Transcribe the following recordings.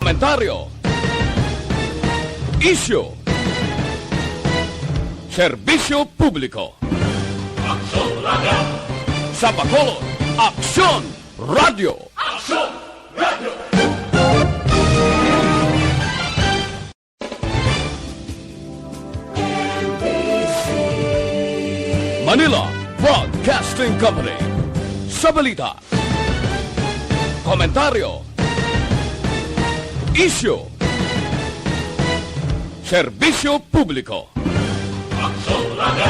Komentaryo, isyu, serbisyo publiko. Aksyon Radio! Sa Bacolod, Aksyon Radio! Aksyon Radio! Manila Broadcasting Company. Sa balita, komentaryo, isyu, serbisyo publiko. Aksyon Radio!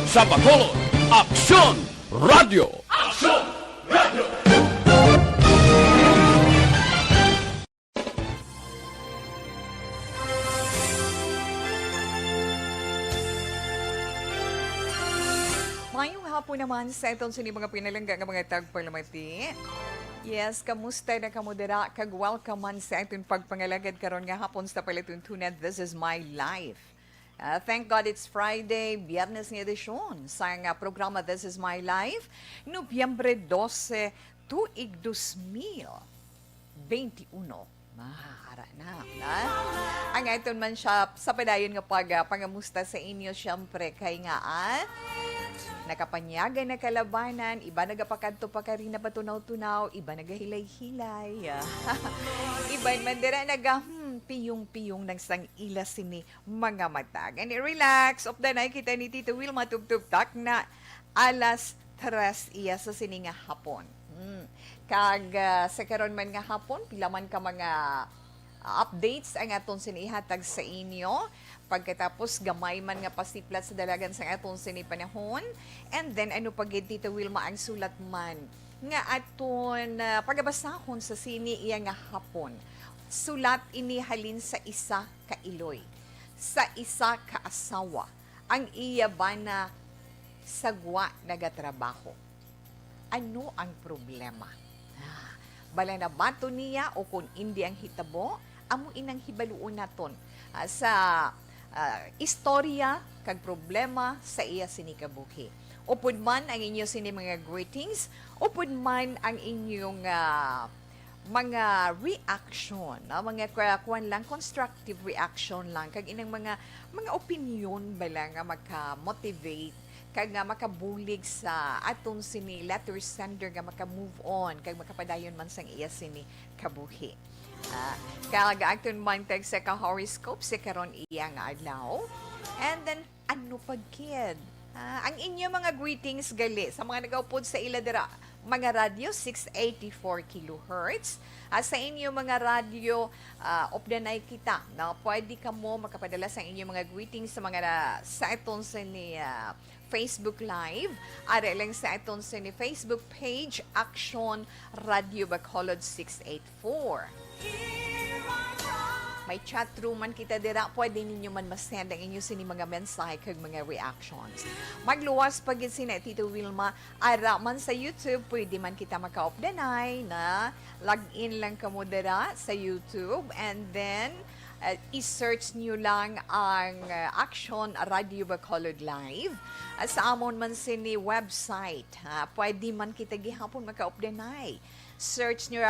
Sa Bacolod, Aksyon Radio! Aksyon Radio! Mayong hapon naman sa itong sini mga pinalangga ng mga tagparlamenti. Yes, kamusta na kamudera? Kag-welcome man sa itong pagpangalagad karon nga hapon sa palatuntunan. This is my life. Thank God it's Friday, Biyernes ng edisyon sa nga programa This is my life. Nobyembre 12, tuig 2021. Mahara na. Ang ito man siya sa padayon nga pangamusta sa inyo, syempre kay nga nakapanyagan na kalabanan, iba nagapakadto pa ka rin na patunaw-tunaw, iba nagahilay-hilay. Iba mandira piyong-piyong ng sang ila sini mga matag. And relax, of the night kita ni Tito Will matubtub-tak na alas 3 iya sa sini nga hapon. Kag sa karon man nga hapon, pila man ka mga updates ang aton sinihatag sa inyo. Pagkatapos, gamay man nga pasiplat sa dalagan sa aton sinipanahon. And then, ano pagid Tito Wilma ang sulat man nga aton pagabasahon sa sini iya nga hapon. Sulat inihalin sa isa ka iloy, sa isa ka asawa, ang iya ba na sagwa nagatrabaho. Ano ang problema? Bala na bato niya o kung hindi ang hitabo, amo inang hibaluon naton sa istorya kag problema sa iya sinikabuhi. Upod man ang inyo sini mga greetings, upod man ang inyong mga reaction, mga kuwan lang, constructive reaction lang, kag inang mga opinion bala nga maka-motivate, kag nga makabulig sa aton sini letter sender nga maka-move on, kag makapadayon man sang iya sini kabuhi. Kag aton man tag sa ka-horoscope sa karon iya nga adlaw. And then, ano pagkid? Ang inyo mga greetings gali sa mga nagaupod sa iladera mga radyo 684 kHz. Sa inyo mga radyo opdanay kita na pwede ka mo makapadala sa inyo mga greetings sa mga sa iton sa ni Facebook Live, ara lang sa iton sa ni Facebook page Action Radio Bacolod 684. May chat room man kita dira, pwede ninyo man masend ang inyo sini mga mensahe kag mga reactions. Magluwas pagid sina Tito Wilma, ara man sa YouTube, pwede man kita maka-updanay na log-in lang kamo dira sa YouTube and then i-search nyo lang ang Action Radio Bacolod Live. Sa amon man sini website, pwede man kita gihapon maka-updanay. Search nyo,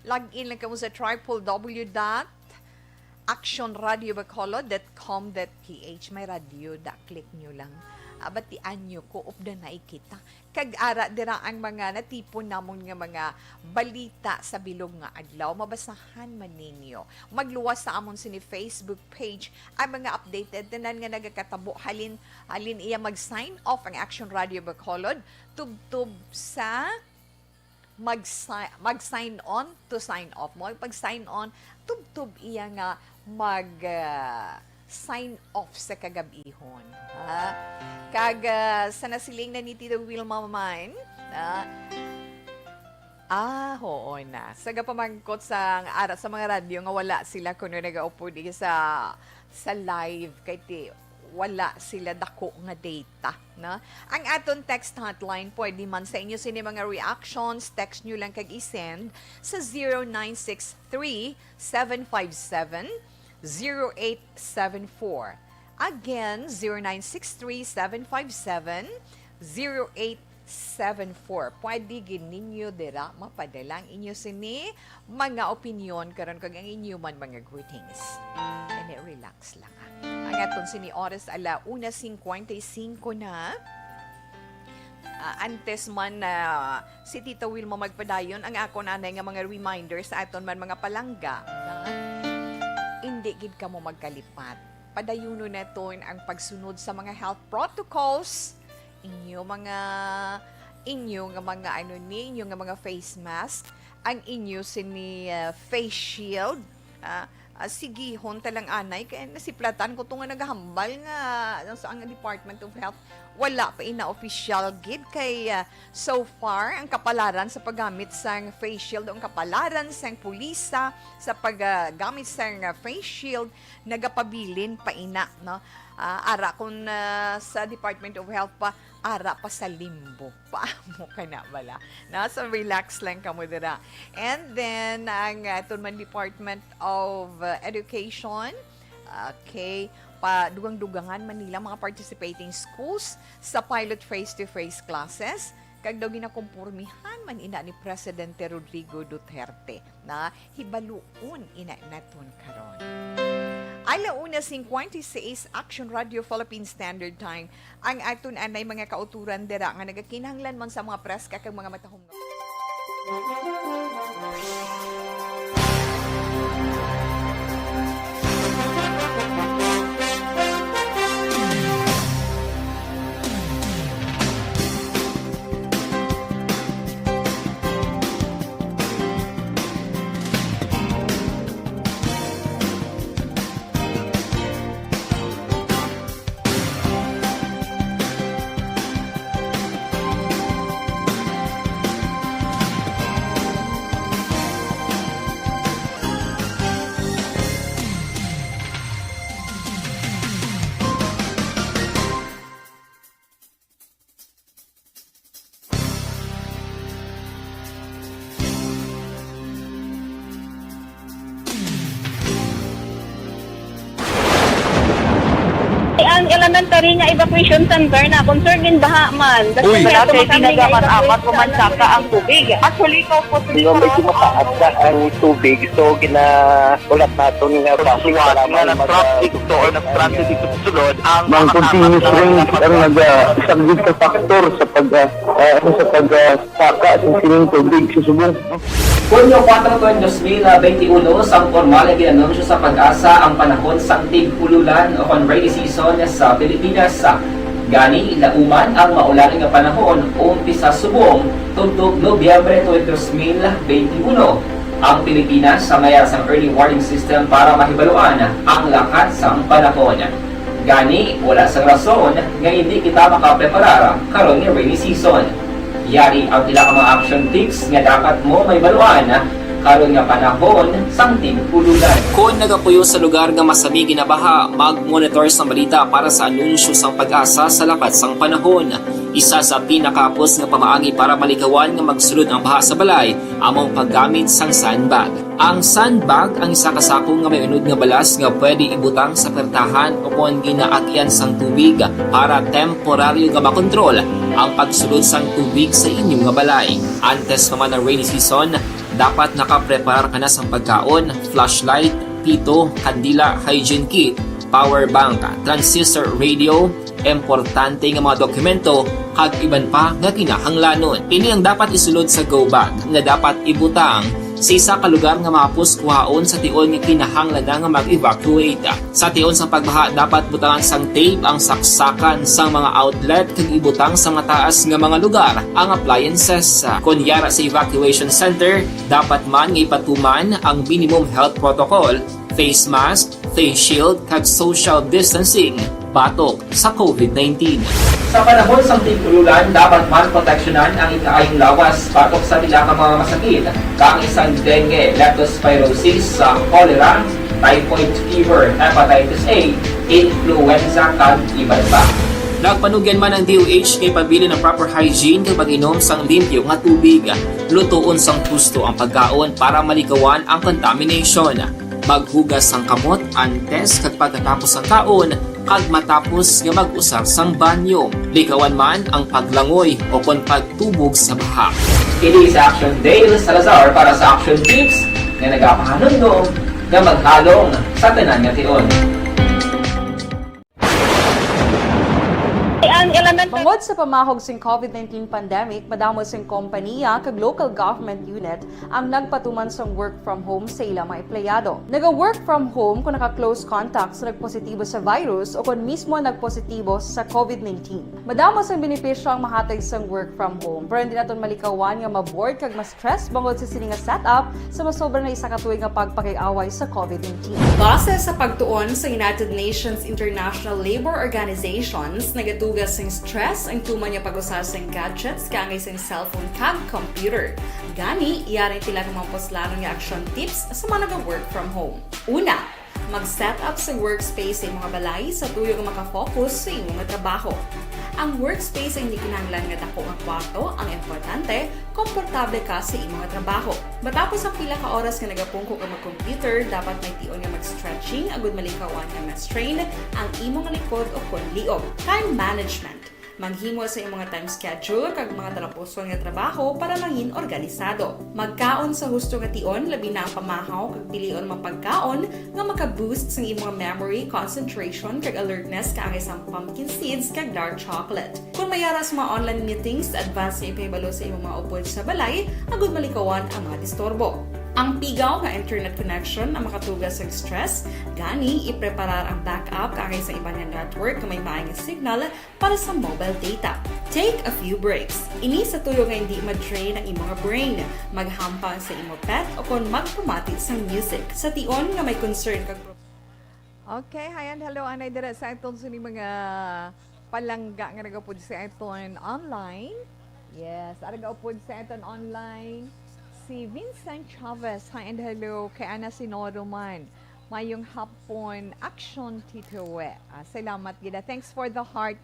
log in lang kamo sa www.actionradiobacolod.com.ph. May radio, click nyo lang. Batian nyo ko, updanay kita. Kag-ara dira ang mga natipon namon nga mga balita sa bilog nga adlaw. Mabasahan man ninyo. Magluwas sa amon sini Facebook page ang mga updated tanan nga nagakatabo. Halin iya mag-sign off ang Action Radio Bacolod. Tubtub sa mag-sign on to sign off mo. Pag-sign on, tub-tub iya nga sign off sa kagabihon. Kag sa nasiling na ni Tito Wilma man, oo na. Saga pamangkot sa mga radyo nga wala sila kuno nagaupo di sa live kay ti wala sila dako nga data, na. Ang aton text hotline pwede man sa inyo sini mga reactions, text nyo lang kag i-send sa 0963-757-0874. Again, 0963-757-0874. Pwede gid ninyo dira mapadalang inyo sini mga opinion karon kag ang inyo man mga greetings. And relax lang. Ang aton sini oras ala 1:55 na. Antes man na si Tita Wilma magpadayon ang ako nanay nga mga reminders sa aton man mga palangga. Hindi gid ka mo magkalipat. Padayuno naton ang pagsunod sa mga health protocols. Inyo nga mga face mask, ang inyo sini face shield. Sige, honta lang anay kaya nasiplatan ko nga nagahambal nga sa ang Department of Health. Wala pa ina-official gid kay so far ang kapalaran sa paggamit sang face shield o ang kapalaran sang pulisa sa paggamit sang face shield nagapabilin pa ina, no? Ara kung sa Department of Health pa, ara pa sa limbo pa mo ka na bala. Nasa relax lang ka mo dira. And then, ang man Department of Education, okay, dugang-dugangan Manila mga participating schools sa pilot face-to-face classes kag daw ginakumpurmihan man ina ni Presidente Rodrigo Duterte na hibaluon ina naton karon. Alauna 56 Action Radio Philippine Standard Time ang aton anay mga kauturan dira nga nagakinahanglan man sa mga preska kag mga matahong ang elementary nga evacuation center na concern din baha man. Uy. Kasi tinagaman apat kumansaka ang tubig. Actually, ikaw po Medyo mataas na ang tubig. So, ulat natin nga Siwala nga ng traffic to or ng-transit dito sa sulod ang Mang continuous rain ang nag-isang ka factor sa pagsaka sa sining tubig sa subong. Hunyo 4, 2021, sang formal ay ginanunsyo sa Pag-asa ang panahon sang tig-ululan o rainy season sa Pilipinas. Gani, ilauman ang maulan nga panahon umpisa subong tuntog Nobyembre 2021. Ang Pilipinas sa mayar sang early warning system para mahibaluan ang lakat sang panahon. Gani, wala sang rason nga hindi kita makapreparar karon nga rainy season. Yari ang pila ka mga action tips nga dapat mo may baluan karon nga panahon sang tig-ululan. Kung nagapuyo sa lugar nga masami ginabaha, mag-monitor sa balita para sa anunsyo sang Pag-asa sa lakat sang panahon. Isa sa pinakapos nga pamaagi para malikawan nga magsulod ang baha sa balay, among paggamit sang sandbag. Ang sandbag ang isa kasakong nga may unod nga balas nga pwede ibutang sa pertahan o kung ginaagyan sang tubig para temporaryo nga makontrol ang pagsulod sang tubig sa inyong nga balay. Antes naman ng rainy season, dapat nakapreparar ka na sa pagkaon, flashlight, pito, kandila, hygiene kit, power bank, transistor radio, importante nga mga dokumento, kag iban pa nga kinahanglanon. Ini ang dapat isulod sa go bag nga dapat ibutang sa isa ka lugar nga mapus kuhaon sa tion nga kinahanglan nga mag-evacuate. Sa tion sa pagbaha dapat butangan sang tape ang saksakan sang mga outlet kag ibutang sa mga taas nga mga lugar ang appliances. Kunyara sa evacuation center, dapat man nga ipatuman ang minimum health protocol, face mask, face shield kag social distancing batok sa COVID-19. Sa panahon sa tig-ululan, dapat man proteksyonan ang ikaayong lawas batok sa pila ka mga masakit, kang isang dengue, leptospirosis, cholera, typhoid fever, hepatitis A, influenza, kag iban pa. Nagpanugyan man ang DOH kay pabili ng proper hygiene kay pag-inom sang limpyo nga tubig. Lutuon sang husto ang pagkaon para malikawan ang contamination. Maghugas ang kamot antes kag pagkatapos ang kaon kag matapos nga mag-usar sang banyo. Likawan man ang paglangoy o kon pagtubog sa baha. Kini sa Action Dale Salazar para sa Action Tips nga nagapahanundong nga maghalong sa tanan nga tion. Ang element Bangod sa pamahog sing COVID-19 pandemic, madamo sing kompanya kag local government unit ang nagpatuman sang work from home sa ilang mga empleyado. Naga-work from home kung naka-close contacts na nagpositibo sa virus o kung mismo nagpositibo sa COVID-19. Madamo sang benepisyo ang mahatag sang work from home, pero hindi naton malikawan nga ma-bored kag ma-stress bangod sa sini nga setup sa masobra na isa ka tuig nga pagpakiaway sa COVID-19. Base sa pagtuon sa United Nations International Labor Organizations, nagatugas sing stress ang tuman niya pag-usar sing gadgets kangay sing cellphone kag computer. Gani, iyari tila ng mga poslanon nga action tips sa mga nag-work from home. Una, mag-set up sa workspace sa imong balay sa tuyo nga makafocus sa imong trabaho. Ang workspace ay hindi kinahanglan nga dako nga kwarto, ang importante, komportable ka sa imong trabaho. Matapos ang pila ka oras nga nagapungko ka mag-computer, dapat may tion nga mag-stretching agud malikawan nga ma-strain ang imong likod o kon liog. Time management. Maghimo sa imong time schedule kag mga talapuson nga trabaho para mangin organisado. Magkaon sa husto nga tion, labi na ang pamahaw kag pilion mapagkaon nga maka-boost sa imong memory, concentration kag alertness kaangay sa pumpkin seeds kag dark chocolate. Kung mayara sa mga online meetings, advance sa ipahibalo sa imong mga upod sa balay, agud malikawan ang mga disturbo. Ang pigaw nga internet connection ang makatugas sa stress, gani ipreparar ang backup kaangay sa ibang nga network nga may maayong signal para sa mobile data. Take a few breaks. Ini sa tuyo nga hindi ma-drain ang imong brain, maghampang sa imong pet o kon magpamati sa music. Sa tion nga may concern kag Okay, hi and hello. Anay dira sa iton sa mga palangga nga nagapod sa iton online. Yes, nagapod sa iton online. Si Vincent Chavez, hi and hello. Kay Ana Sinoro man. Mayong hapon, action titowe. Salamat gida. Thanks for the heart.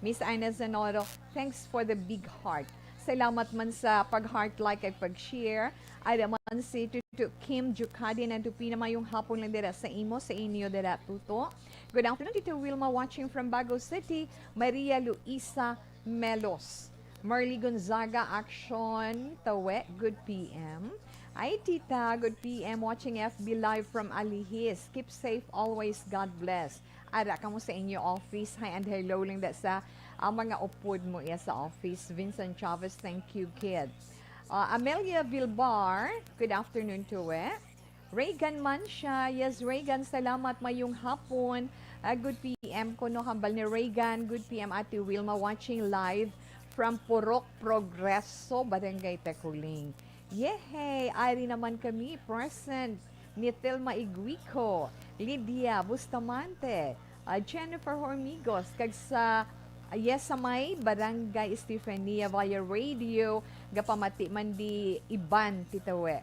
Miss Ana Sinoro, thanks for the big heart. Salamat man sa pag-heart like at pag-share. Ay man si Tutu Kim Jukadi na tupina mayong hapon lang dira sa imo, sa inyo dira tuto. Good afternoon, Tito Wilma watching from Bago City. Maria Luisa Melos. Marley Gonzaga, Action, Tawe, good PM. Ay, Tita, good PM, watching FB Live from Alihis. Keep safe always, God bless. Ara, kamo sa inyo office. Hi and hello lang da sa mga upod mo iya sa office. Vincent Chavez, thank you, kid. Amelia Vilbar, good afternoon to Reagan man siya. Yes, Reagan, salamat mayong hapon. Good PM ko no, hambal ni Reagan. Good PM, Ate Wilma, watching live from Purok Progreso, Barangay Tekuling. Yehey! Ari naman kami, present. Ni Telma Iguico, Lydia Bustamante, Jennifer Hormigos, kag sa Yesamay, Barangay Estefania via radio, gapamati man di iban, Titawe.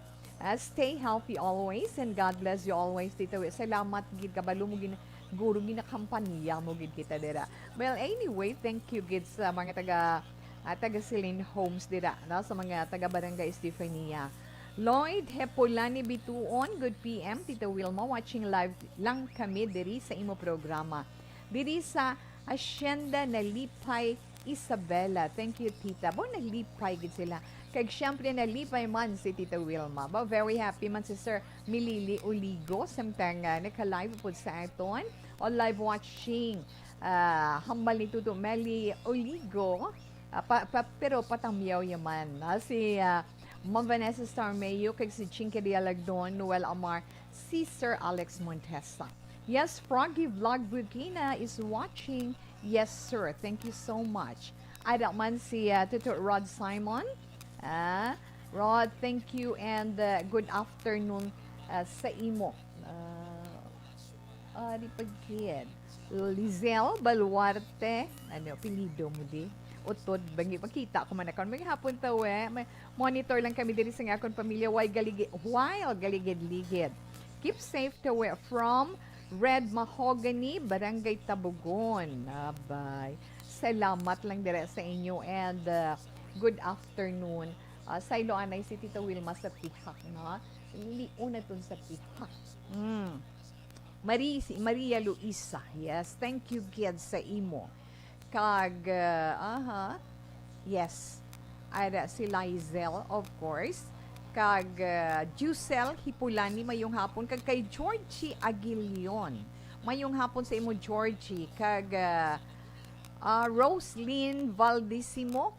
Stay healthy always and God bless you always, Titawe. Salamat, gid kabalo mo guro ginakampanya mo gid kita dira. Well, anyway, thank you gid sa mga taga Celine Homes dira, no? Sa mga taga Barangay Estefania. Lloyd Hepolani Bituon, good PM, Tita Wilma, watching live lang kami diri sa imo programa. Diri sa Hacienda Nalipay, Isabela. Thank you, Tita. Bo, nalipay gid sila. Kag syempre nalipay man si Tita Wilma. Ba, very happy man si Sir Milili Oligo. Samtang naka-live po sa aton. O live watching. Hambal ni Tuto Meli Oligo. Pero patangmiyaw yaman. Si Ma'am Vanessa Starmayo, kag si Chinky Dialagdon, Noel Amar, si Sir Alex Montesa. Yes, Froggy Vlog Burkina is watching. Yes, sir. Thank you so much. Ada man si Tuto Rod Simon. Rod, thank you and good afternoon sa imo. Di pagkid. Lizelle Baluarte. Ano, pilido mo di? Utod, bangi makita ko man akon. May hapon tawe, may monitor lang kami diri sa akon pamilya while galigid-ligid. Keep safe tawe from Red Mahogany, Barangay Tabugon. Bye. Salamat lang diri sa inyo and good afternoon. Sa Iloanay si Tita Wilma sa Pihak, no? Liuna tun sa Pihak. Maria Luisa. Yes, thank you gid sa imo. Kag yes. Ada si Lizel, of course. Kag Jusel Hipulani mayong hapon kag kay Georgie Aguilion. Mayong hapon sa imo Georgie kag Roslyn Valdisimo,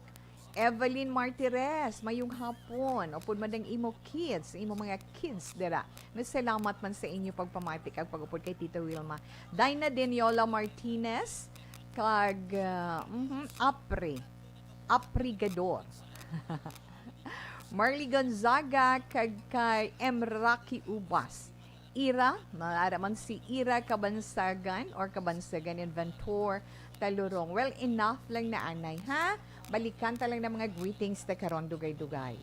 Evelyn Martires, mayong hapon. Upod madang imo kids, imo mga kids dira. Nasalamat man sa inyo pagpamatik ag pagupod kay Tita Wilma. Dina Deniola Martinez kag Aprigador. Marley Gonzaga kag kay M. Rocky Ubas. Ira, maaraman si Ira Kabansagan or Kabansagan Inventor Talurong. Well, enough lang na anay, ha? Balikan ta lang ng mga greetings na karon dugay-dugay.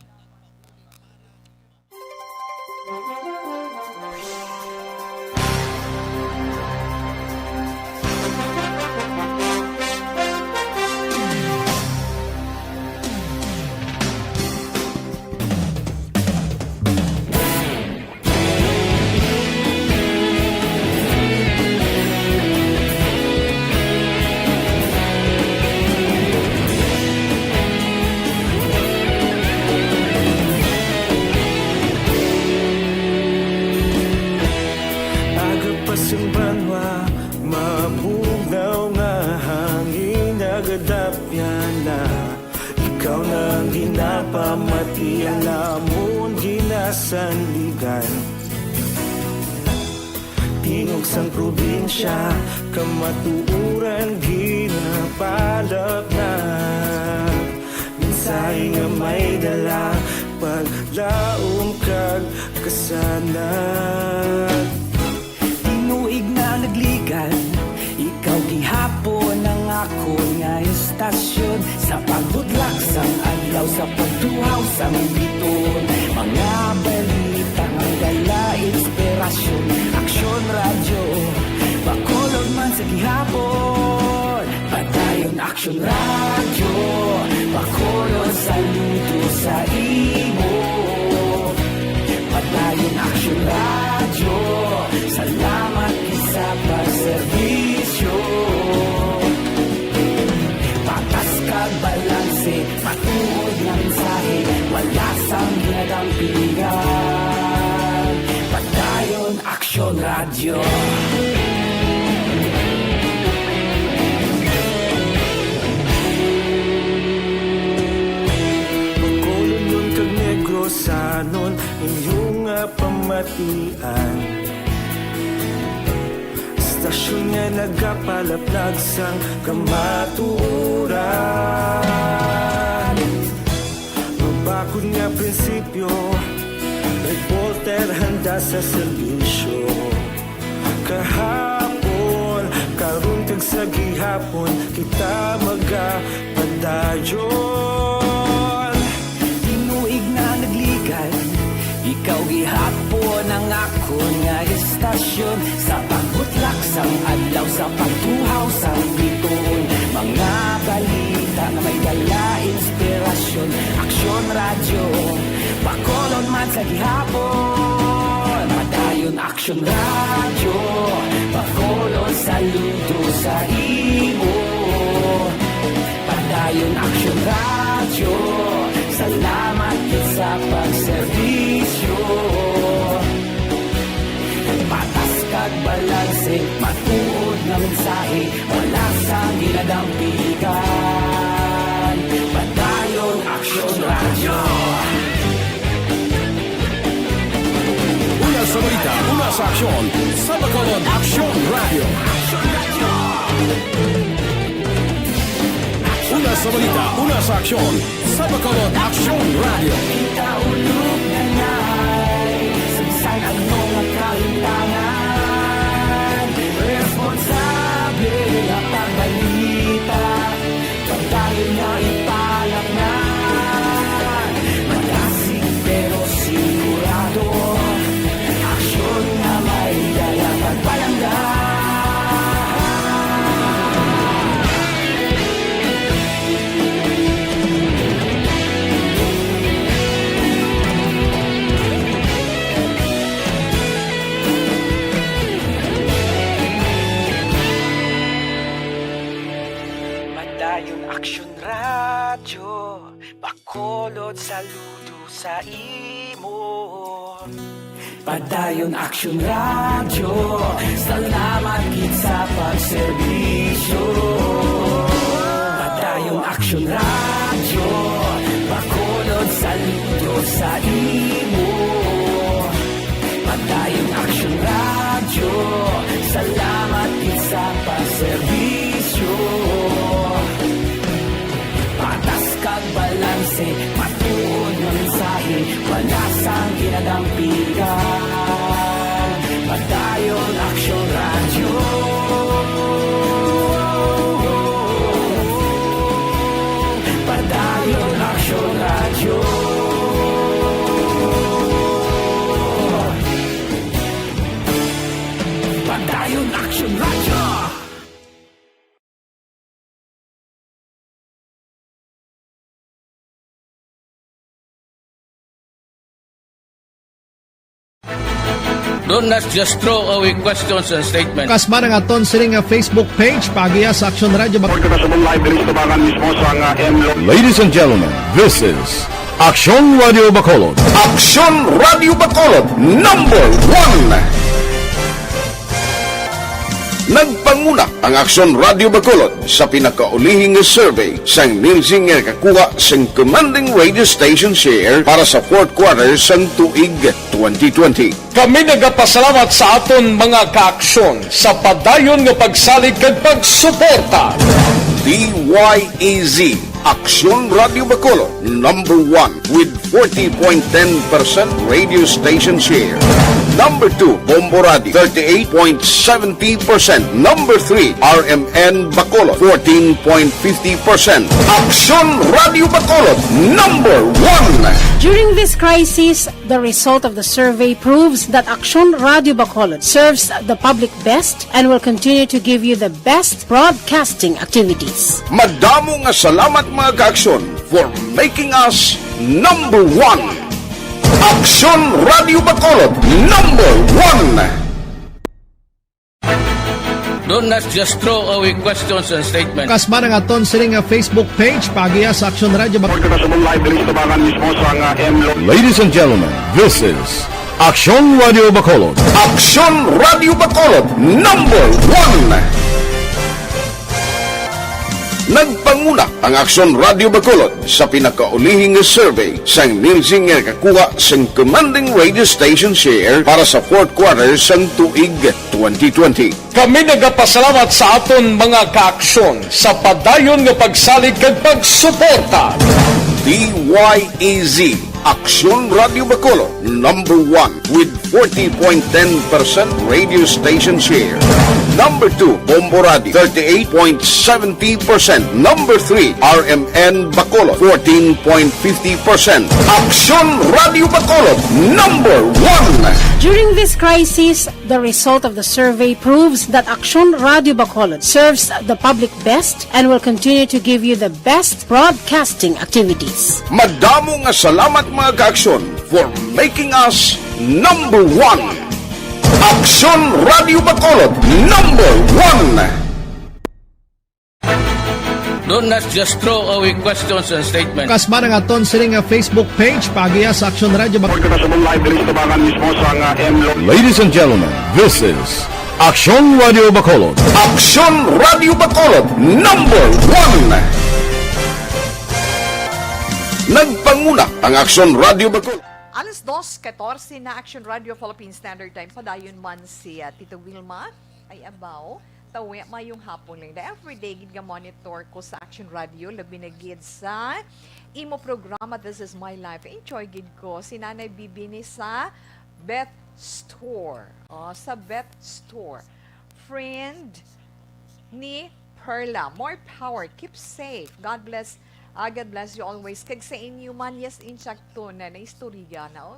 Banwa, mabugnaw nga hangin nagadapyan na ikaw nang ginapamati ang lamon ginasanligan tingog sang probinsya kamatuuran ginapalak na minsay nga may dala paglaom kag kasanat tuig na nagligan, ikaw gihapon ang ako nga estasyon sa pagbudlak sang adlaw sa pagtuhaw sa biton mga balita ang dala inspirasyon aksyon radyo bakolog man sa gihapon padayon aksyon radyo bakolog saludo sa imo padayon aksyon radyo salamat sa pagserbisyo patas kag balanse matuod ng mensahe wala sang ginadampingan padayon aksyon radyo Bacolod nun kag Negros sanon inyong pamatian Stasyon nga nagapalaplag sang kamaturan Mabakod nga prinsipyo Reporter handa sa serbisyo Kahapon, karun kag sa gihapon Kita magapadayon Tinuig na nagligan Ikaw gihapon ang ako nga estasyon Sa pagbutlak sang adlaw Sa pagtuhaw sang biton Mga balita na may dala inspirasyon Aksyon radyo Bacolod man sa gihapon Padayon aksyon radyo Bacolod saludo sa imo Padayon aksyon radyo Salamat sa pagserbisyo Patas kag balanse Matuod na mensahe Wala sa ginadampigan Padayon aksyon radyo Una sa balita, una sa aksyon, sa Bacolod Aksyon Radio. Una sa balita, una sa aksyon, sa Bacolod Aksyon Radio. Ikaulog na na'y Sagsay ang mga kaintangan Responsable na pagbalita Pagdayon na ipalak na Magasig pero sigurado Aksyon na may dala pagpalanggan Bacolod, saludo sa imo. Padayon Action Radio, salamat gid sa pagserbisyo. Padayon Action Radio, Bacolod, saludo sa imo. Padayon Action Radio, salamat gid sa pagserbisyo. Patas kag balanse, matuod ng mensahe, wala sang ginadampigan. Padayon Action Radio. Padayon Action Radio. Padayon Action Radio. Do not just throw away questions and statements. Kasma ng aton sining nga Facebook page pagiya sa Action Radio. Ladies and gentlemen, this is Action Radio Bacolod. Action Radio Bacolod #1. Nagpanguna ang Action Radio Bacolod sa pinakaulihing survey sang Nielsen nga kakuha sang commanding radio station share para sa fourth quarter sang tuig 2020. Kami nagapasalamat sa aton mga kaaksyon sa padayon nga pagsalig kag pagsuporta. DYEZ Action Radio Bacolod #1 with 40.10% radio station share. Number 2, Bombo Radio 38.70%. Number 3, RMN Bacolod 14.50%. Action Radio Bacolod #1. During this crisis, the result of the survey proves that Action Radio Bacolod serves the public best and will continue to give you the best broadcasting activities. Madamo nga salamat mga kaaksyon for making us #1. Action Radio Bacolod #1. Do not just throw away questions and statements. Kasma ng aton sining nga Facebook page pagiya sa Action Radio. Ladies and gentlemen, this is Action Radio Bacolod. Action Radio Bacolod #1. Nagpanguna ang Action Radio Bacolod sa pinakaulihing survey sang Nielsen nga kakuha sang commanding radio station share para sa fourth quarter sang tuig 2020. Kami nagapasalamat sa aton mga kaaksyon sa padayon nga pagsalig kag pagsuporta. DYEZ Action Radio Bacolod #1 with 40.10% radio station share. Number 2, Bombo Radio 38.70%. Number 3, RMN Bacolod 14.50%. Action Radio Bacolod #1. During this crisis, the result of the survey proves that Action Radio Bacolod serves the public best and will continue to give you the best broadcasting activities. Madamo nga salamat mga kaaksyon for making us #1. Action Radio Bacolod #1. Do not just throw away questions and statements. Kasma ng aton sining nga Facebook page pagiya sa Action Radio. Ladies and gentlemen, this is Action Radio Bacolod. Action Radio Bacolod #1. Nagpanguna ang Action Radio Bacolod. Alas 2:14 na Action Radio Philippine Standard Time. Padayon man si Tito Wilma ay abaw. Tawi mayong hapon lang. Everyday gid nga monitor ko sa Action Radio. Labi na gid sa imo programa This Is My Life. Enjoy gid ko. Si Nanay Bibi ni sa Beth Store. Sa Beth Store. Friend ni Perla. More power. Keep safe. God bless. God bless you always. Kag sa inyo man, yes, insakto na istorya na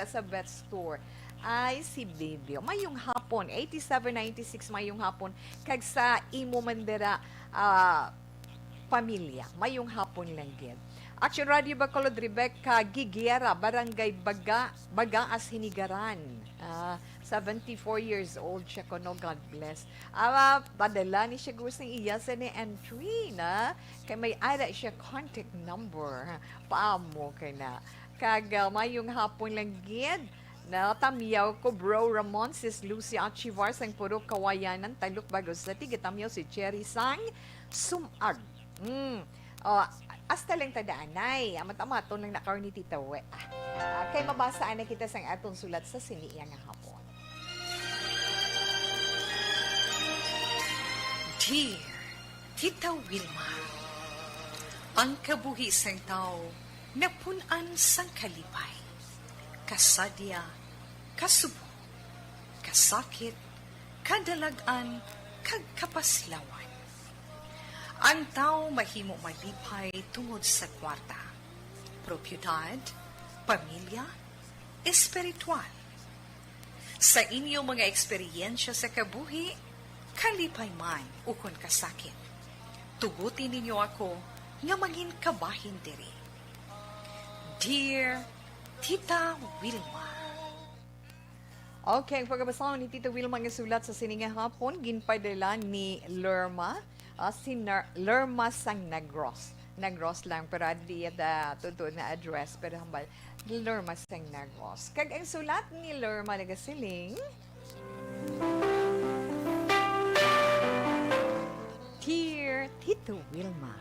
sa Beth Store. Ay, si Baby. Mayong hapon, 8796 mayong hapon. Kag sa imo mandera pamilya. Mayong hapon lang gid. Action Radio Bacolod, Rebecca Gigiera, Barangay Bagaas, Hinigaran. 74 years old siya ko, no, God bless. Padala ni siya gusto ng iyasa ni entry na kay may ada siya contact number. Paamo ka na. Mayong hapon lang gid na tamiyaw ko bro Ramon, sis Lucy Achivar sang puro kawayanan taluk bagos sa tigatamyaw si Cherry Sang Sumag. Hasta lang tadaanay, amat-amato lang nakaroon ni Tita We. Kay mabasaan na kita sang atong sulat sa siniya nga hapon. Dear Tita Wilma, ang kabuhi sang tao napunan sang kalipay, kasadya, kasubo, kasakit, kadalagan, kag kapaslawan. Ang tao mahimo malipay tungod sa kwarta, propiedad, pamilya, espiritual. Sa inyo mga eksperyensya sa kabuhi, kalipay man ukon kasakit, tugutin ninyo ako nga maging kabahin diri. Dear Tita Wilma. Okay, ang pagkabasa ni Tita Wilma nga sulat sa sininga hapon, ginpadala ni Lerma, Lerma sang Negros. Negros lang, pero di ada totoo na address, pero hambal, Lerma sang Negros. Kag ang sulat ni Lerma nagasiling, Dear Tito Wilma,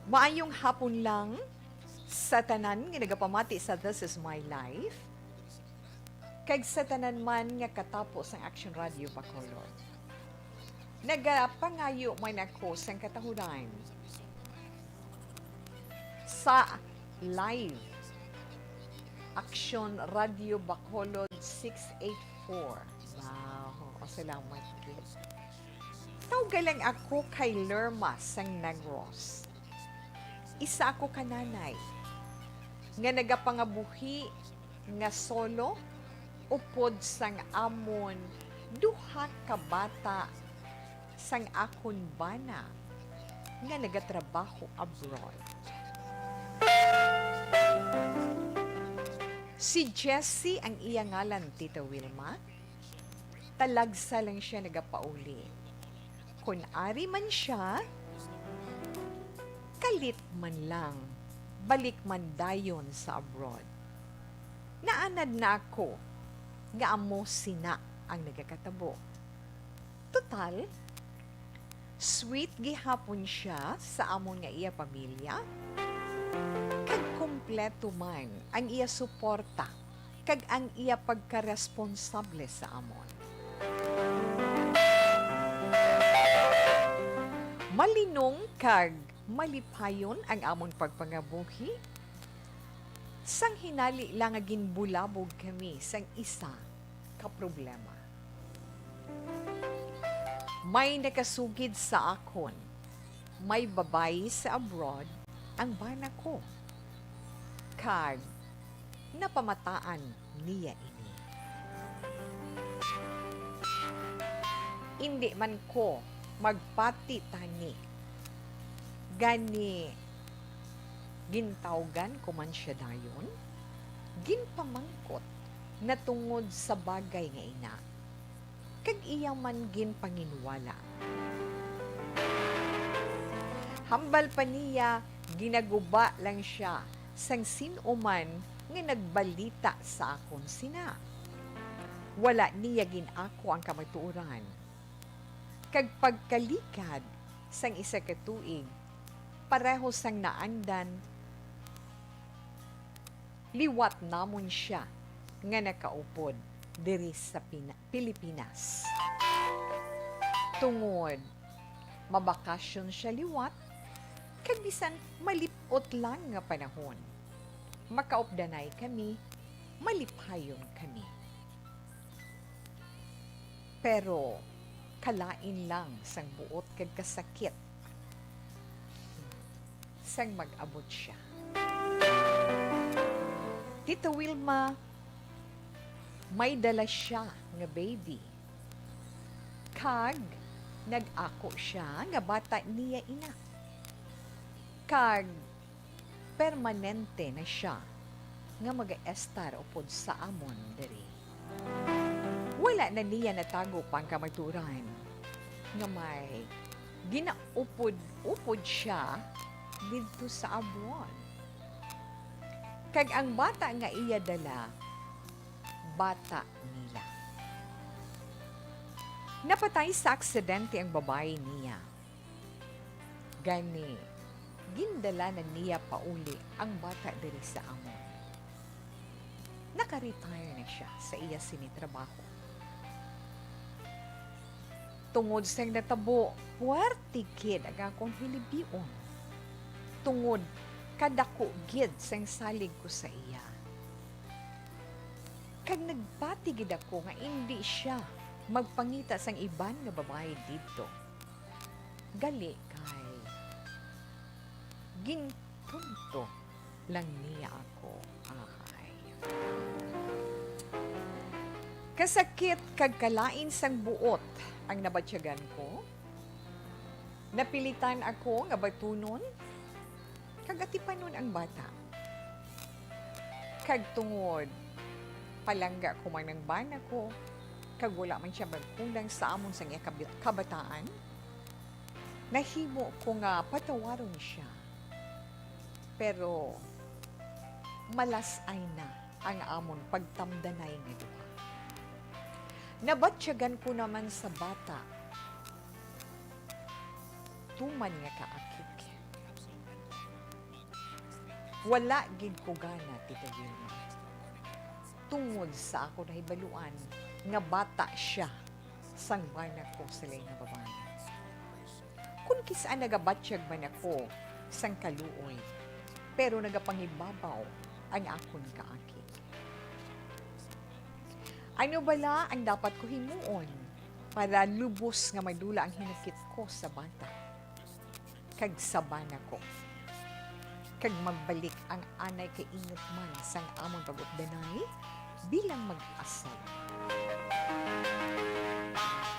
maayong hapon lang sa tanan nga nagapamati sa This Is My Life, kag sa tanan man nga katapos ang Action Radio Bacolod. Nagapangayo man ako sa katahuran sa live Action Radio Bacolod 684. Wow, salamat kid. Tawgalang ako kay Lerma sang Negros. Isa ako kananay nga nagapangabuhi nga solo upod sang amon duha ka bata sang akon bana nga nagatrabaho abroad. Si Jessie ang iya ngalan, Tita Wilma. Talagsa lang siya nagapauli. Kung ari man siya, kalit man lang, balik man dayon sa abroad. Naanad na ako, nga amo sina ang nagakatabo. Total, sweet gihapon siya sa amon nga iya pamilya, kag kompleto man ang iya suporta, kag ang iya pagkaresponsable sa amon. Malinong kag malipayon ang amon pagpangabuhi. Sang hinali lang nga ginbulabog kami sang isa ka problema. May nakasugid sa akon. May babae sa abroad ang bana ko. Kag napamataan niya ini. Hindi man ko magpati tani. Gani gintawgan ko man siya dayon, ginpamangkot na tungod sa bagay nga ina. Kag iya man ginpanginwala. Hambal pa niya, ginaguba lang siya sang sinuman nga nagbalita sa akon sina. Wala niya ginako ang kamatuoran. Kag pagkalikad sang isa ka tuig, pareho sang naandan, liwat namon siya nga nakaupod diri sa Pilipinas. Tungod, mabakasyon siya liwat, kag bisan malipot lang nga panahon. Makaupdanay kami, malipayon kami. Pero, kalain lang sang buot kag kasakit sang mag-abot siya. Tita Wilma, may dala siya nga baby. Kag nag-ako siya nga bata niya ina. Kag permanente na siya nga mag-estar upod sa amon diri. Wala na niya natago pang kamaturan nga may ginaupod-upod siya dito sa abuan. Kag ang bata nga iya dala, bata nila. Napatay sa aksidente ang babae niya. Gani, gindala na niya pauli ang bata diri sa amon. Naka-retire na siya sa iya sinitrabaho. Tungod sa natabo, puwerte gid ang akong hilibion. Tungod kadako gid sang salig ko sa iya. Kag nagbati gid ako nga hindi siya magpangita sang iban nga babae dito. Gali kay ginpunto lang niya ako. Ahay. Kasakit kag kalain sang buot ang nabatsyagan ko. Napilitan ako nga batunon kag atipanon ang bata. Kag tungod palangga ko man ng bana ko, kag wala man siya magkulang sa amon sang kabataan, nahimo ko nga patawaron siya. Pero malasay na ang amon pagtamdanay nga duha. Nabatsyagan ko naman sa bata, tuman nga kaakik. Wala gid ko gana, Tita Wilma. Tungod sa ako nahibaluan nga bata siya sang bana ko sa lay nga babae. Kung kisaan nagabatsyag man ako sang kaluoy, pero nagapangibabaw ang akon kaakik. Ano bala ang dapat ko himuon para lubos nga madula ang hinukit ko sa bata? Kag sa bana ko. Kag magbalik ang anay kay ingot man sang amon pag-updanay bilang mag-asal.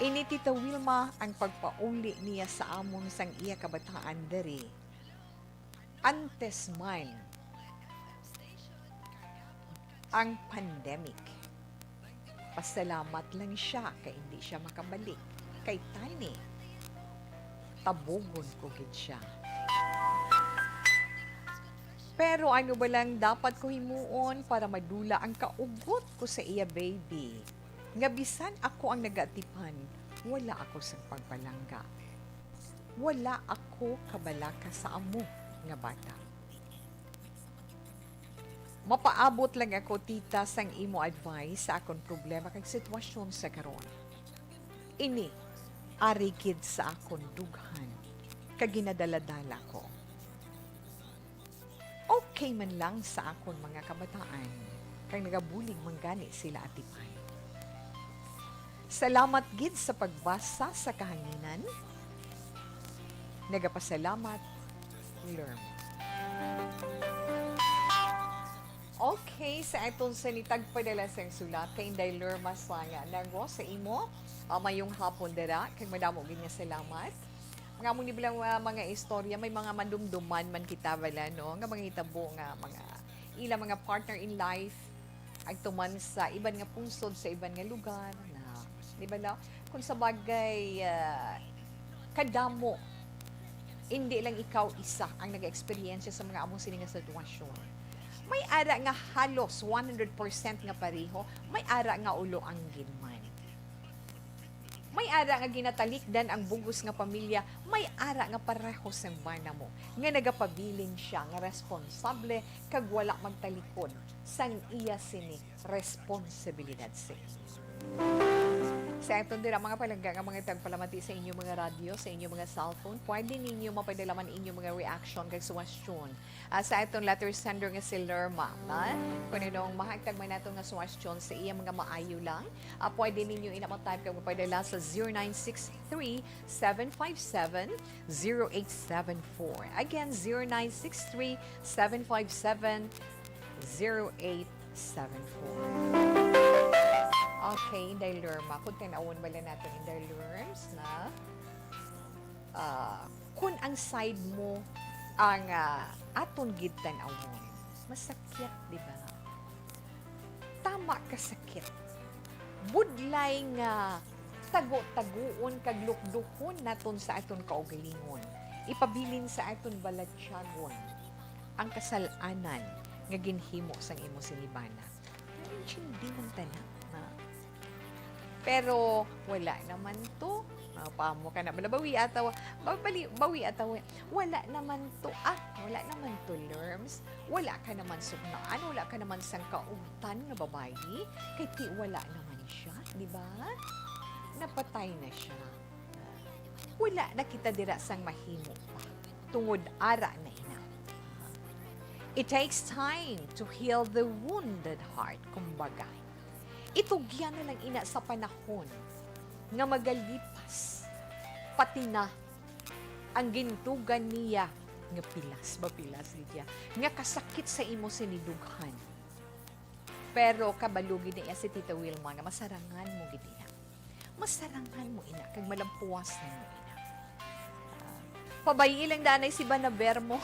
Ini Tita Wilma ang pagpauli niya sa amon sang iya kabataan diri. Antes man ang pandemic. Pasalamat lang siya kay hindi siya makabalik. Kay Tiny, tabugon ko gid siya. Pero ano ba lang dapat ko himuon para madula ang kaugot ko sa iya baby? Nga bisan ako ang nagatipan, wala ako sa pagbalangga. Wala ako kabalaka sa amo nga bata. Mapaabot lang ako, tita, sang imo advice sa akong problema kag sitwasyon sa karon. Ini, arikid sa akong dughan kag ginadaladala ko. Okay man lang sa akon mga kabataan, kang nagabulig manggani sila atipan. Salamat gid sa pagbasa sa kahanginan. Nagapasalamat, Lerma. Okay, sa itong sanitag padala sang sulat kay Inday Lerma Saya nagwo sa imo mayong hapon dara kay madamo gid nga salamat. Mga muni bilang mga istorya, may mga mandumduman man kita bala, no? Nga mga hitabo nga mga ilang mga partner in life ay tuman sa iban nga pungsod sa iban nga lugar na di ba na kung sa bagay kadamo hindi lang ikaw isa ang nag-experience sa mga among sini nga sitwasyon. May ara nga halos 100% nga pareho, may ara nga ulo ang ginman. May ara nga ginatalikdan ang bugos nga pamilya, may ara nga parehos ang bana mo. Nga nagapabilin siya nga responsable kag wala magtalikod sang iya sini responsibilidad sa inyo. Sa itong dira mga palangga nga mga tagpalamati sa inyong mga radyo, sa inyong mga cellphone, pwede ninyo mapadalaman inyong mga reaction kag suwastyon. Sa itong letter sender nga si Lerma, kung inong mahagtag man nato nga suwastyon sa iya mga maayo lang, pwede ninyo inapatype kag mapadala sa 0963-757-0874. Again, 0963-757-0874. Okay, Inday Lerma. Kung tinawon bala natin Inday Lerms na kung ang side mo ang aton gitan awon. Masakit, di ba? Tama ka sakit. Budlay nga tago-taguon kag lukdukon naton sa aton kaugalingon. Ipabilin sa aton balatyagon ang kasalanan nga ginhimo sang imo sinibana. Hindi man tanan. Pero wala naman to. Pamo ka na. Bawi ataw. Bawi ataw. Wala naman to. Wala naman to, Lerms. Wala ka naman sugnaan. Wala ka naman sang kautan nga babae. Kaya ti wala naman siya. Di ba? Napatay na siya. Wala na kita dira sang mahimo pa. Tungod ara na ina. It takes time to heal the wounded heart, kumbaga. Itugyan na lang ina sa panahon nga magalipas. Pati na ang gintugan niya nga pilas niya nga kasakit sa imo sinidughan. Pero kabalugi niya si Tita Wilma nga masarangan mo gid ina. Masarangan mo ina kag malampuasan mo ina. Pabayi lang danay si Banaber mo.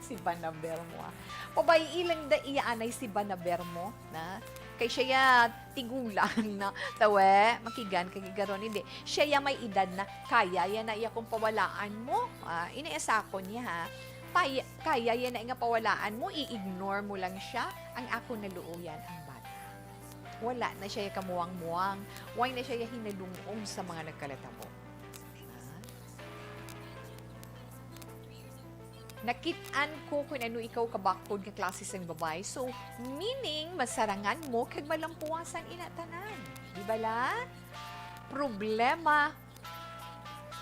Si Banaber mo. Pabayi lang da iyaanay si Banaber mo na kay siya tigulang na tawe makigan kagigaron hindi siya may edad na kaya yan na iya kung pawalaan mo inaesa ko niya ha kaya yan na nga pawalaan mo i-ignore mo lang siya ang ako naluoyan ang bata wala na siya kamuwang-muwang why na siya hinalungong sa mga nagkalatabo. Nakitaan ko kung ano ikaw kabakod ka klase ng babae. So, meaning, masarangan mo kag malampuasan inatanan. Di ba la? Problema,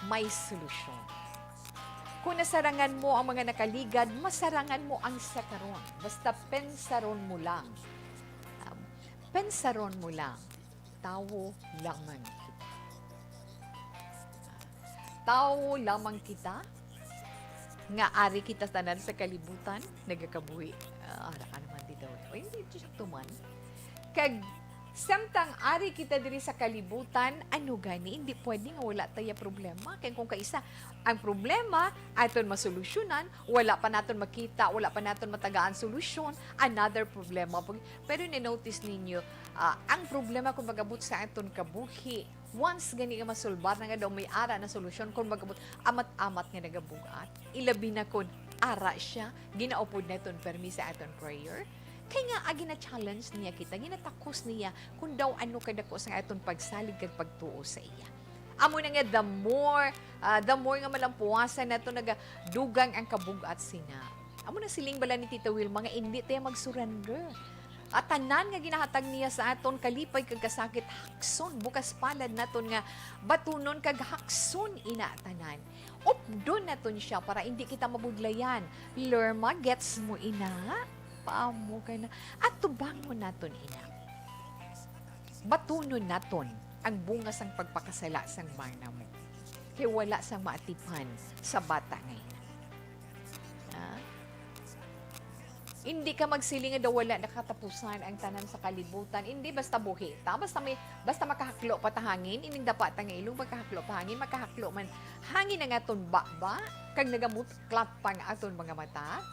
may solusyon. Kung nasarangan mo ang mga nakaligad, masarangan mo ang sakaron. Basta pensaron mo lang. Pensaron mo lang. Tao lamang kita. Tao lamang kita. Nga ari kita tanan sa kalibutan, nagakabuhi. Ara ka naman dito. O hindi siya tuman. Kag, samtang ari kita diri sa kalibutan, ano gani, hindi pwede nga wala tayo problema. Kaya kung kaisa, ang problema, aton masolusyonan, wala pa naton makita, wala pa naton matagaan solusyon, another problema. Pero ni-notice ninyo, ang problema kung magabot sa aton kabuhi, once gani nga masulbar na nga daw may ara na solusyon kung magabot amat-amat nga nagabugat ilabi na kun ara siya ginaupod na ton permi sa aton prayer kay nga agi na challenge niya kita ginatakos niya kung daw ano kadako sa aton pagsalig kag pagtuo sa iya amo na nga the more nga malampuasan nato nagadugang ang kabugat sina amo na siling bala ni Tita Wilma nga hindi tayo mag-surrender. At tanan nga ginahatag niya sa aton kalipay kag kasakit hakson bukas palad naton nga batunon kag hakson ina tanan. Updon naton siya para hindi kita mabudlayan. Lerma gets mo ina. Paamo ka na. At tubangon naton ina. Batunon naton ang bunga sang pagpakasala sang mana mo. Kaya wala sang maatipan sa bata ngayon. Hindi ka magsiling nga daw wala nakatapusan ang tanan sa kalibutan. Hindi basta buhi ta. Basta makahaklo pa ta hangin. Ining dapat ta nga ilong makahaklo pa hangin. Makahaklo man hangin na nga ton ba? Kag nagamutlat pa nga aton mga mata.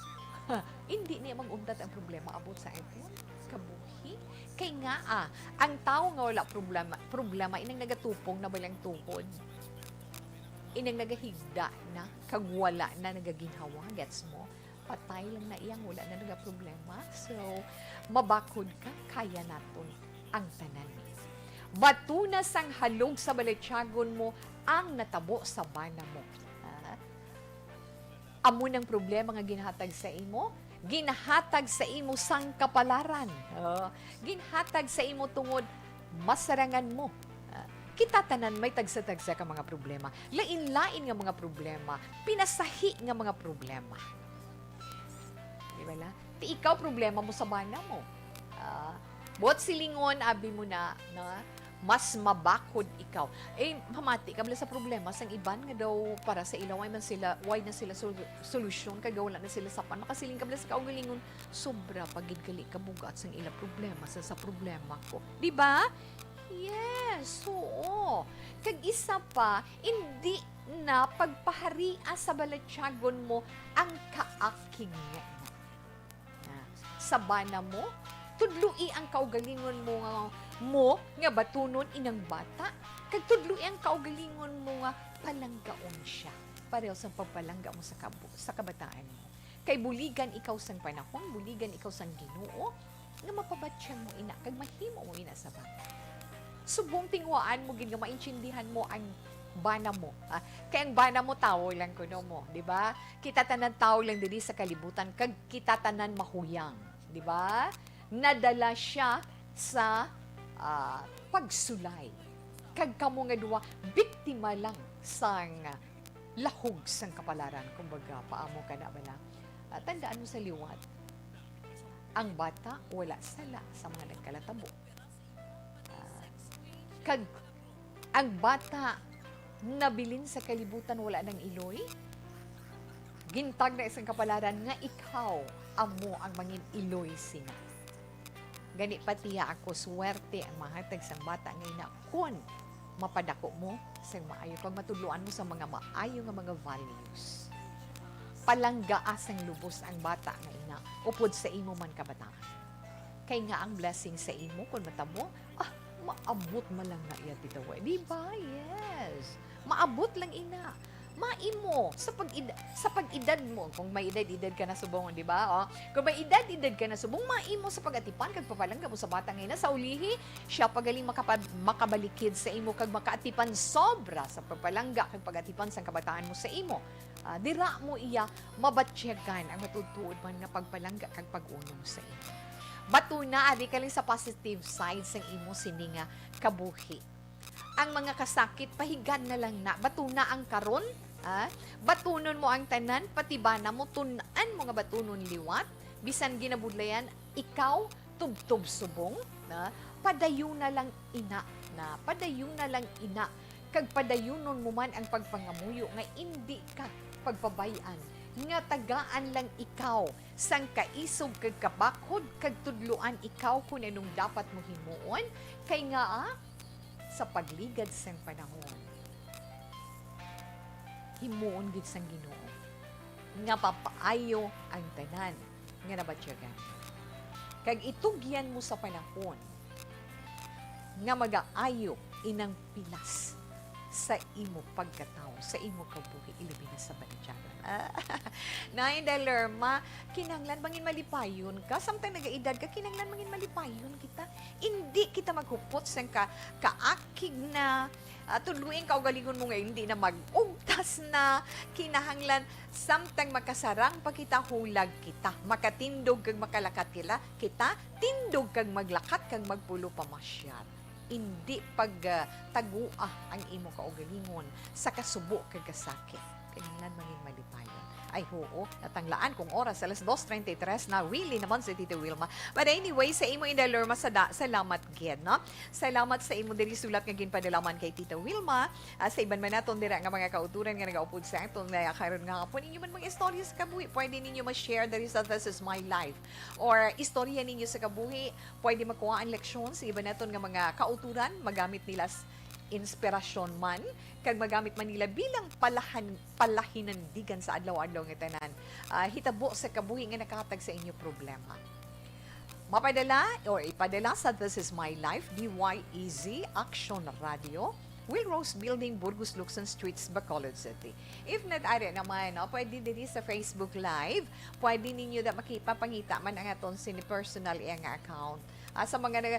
Hindi niya magundat ang problema abot sa aton kabuhi. Kay nga ang tao nga wala problema inang nagatupong na balang tukod. Inang nagahigda na kag wala na nagaginhawa. Gets mo? Patay lang na iyang wala na naga problema. So, mabakod ka, kaya naton ang tanan. Batunas ang halog sa balityagon mo ang natabo sa bana mo. Amo ng problema nga ginhatag sa imo, ginhatag sa imo sang kapalaran. Ginhatag sa imo tungod masarangan mo. Kita tanan may tagsa-tagsa ka mga problema. Lain-lain nga mga problema. Pinasahi nga mga problema. Diba la? Ti ikaw problema mo sa bana mo. Buot silingon, abi mo na mas mabakod ikaw. Hamati ka sa problema sang iban nga daw para sa ilaw why na sila solusyon kag wala na sila sapan. Makasiling ka sa kaugalingon sobra pagid gali ka bugat sang ila problema sa problema ko. Di ba? Yes, oo. Kag isa pa, hindi na pagpaharian sa balatyagon mo ang kaaking nga ina. Sa bana mo, tudlui ang kaugalingon mo nga batunon inang bata, kag tudlui ang kaugalingon mo nga palanggaon siya. Pareho sa pagpalangga mo sa kabataan mo. Kay buligan ikaw sang panahon, buligan ikaw sang Ginoo, nga mapabatsyang mo ina, kag mahimo mo ina sa bata. Subong tingwaan mo, gid nga maintindihan mo ang bana mo. Kaya ang bana mo, tao lang kuno mo, di ba? Kita tanan tao lang diri sa kalibutan, kag kita tanan mahuyang, di ba? Nadala siya sa pagsulay. Kag kamo nga duwa, biktima lang sang lahog sang kapalaran. Kumbaga, paamo ka na ba na? Tandaan mo sa liwat, ang bata wala sala sa mga nagkalatabo. Kag ang bata nabilin sa kalibutan wala ng iloy, gintag na isang kapalaran nga ikaw amo ang mangin iloy sina. Gani pati ako swerte ang mahatag sang bata ngayon na kun mapadako mo sa maayo pag matudloan mo sa mga maayo nga mga values. Palanggaas ang lubos ang bata nga ina upod sa imo man kabataan. Kay nga ang blessing sa imo kun matamo, maabot man lang na iya bitaw. Di ba? Yes. Maabot lang ina. Maimo sa pag-edad mo, kung may edad ka na subong, di ba? Kung may edad ka na subong, maimo sa pag-atipan kag papalangga mo sa bata ngayon sa ulihi, siya pagaling makabalikid sa imo kag makaatipan sobra sa pagpalangga kag pag-atipan sa kabataan mo sa imo. Dira mo iya mabatyagan ang matutuod man nga pagpalangga kag pag-unong sa imo. Batuna adi kali sa positive side sa imo sininga kabuhi. Ang mga kasakit, pahigan na lang na. Batuna ang karon, batunon mo ang tanan, pati bana mo, tunan mo nga batunon liwat, bisan ginabudlayan, ikaw, tubtob subong, padayon na lang ina, padayon na lang ina, kag padayunon mo man ang pagpangamuyo, nga hindi ka pagpabayan, nga tagaan lang ikaw, sang kaisog kag kabakhod, kag tudluan ikaw kung anong dapat mo himuon, kay nga sa pagligad sang panahon. Himuon gid sang Ginoo nga papaayo ang tanan nga nabatyagan. Kag itugyan mo sa panahon nga mag-aayo inang pilas sa imo pagkatao, sa imo kabuhi, ilabi na sa banityagan. Nain dalerma, kinanglan mangin malipayon ka, samtang nagaedad ka, kinanglan mangin malipayon kita. Hindi kita maghupot sa kaakig na tuluing kaugalingon mo nga hindi na mag-ugtas na kinahanglan samtang makasarang pa kita hulag kita, makatindog kag makalakat kita, tindog kag maglakat kag magpulo pamasyat. Hindi pagtaguah ang imo kaugalingon sa kasubo kag kasakit. Kinahanglan mangin malipayon. Ay oo, natanglaan kung oras alas 2:33 na really naman si Tita Wilma. But anyway, sa imo indalorma salamat gid, no? Salamat sa imo diri sulat nga ginpadalaman kay Tita Wilma. Sa iban man naton dira nga mga kauturan nga nagaupod sa aton nga karon nga po ninyo man mga istorya sa kabuhi, pwede ninyo ma-share diri sa This Is My Life or istorya ninyo sa kabuhi, pwede makuha ang leksyon sa iban naton nga mga kauturan, magamit nila inspirasyon man, kag magamit man nila bilang palahinandigan sa adlaw-adlaw nga tanan. Hitabo sa kabuhi nga nakahatag sa inyo problema. Mapadala or ipadala sa This Is My Life, DYEZ Action Radio, Will Rose Building, Burgos Luxon Streets, Bacolod City. If not-ari naman, pwede din sa Facebook Live, pwede ninyo makipapangita man ang aton personal iyang account. Sa mga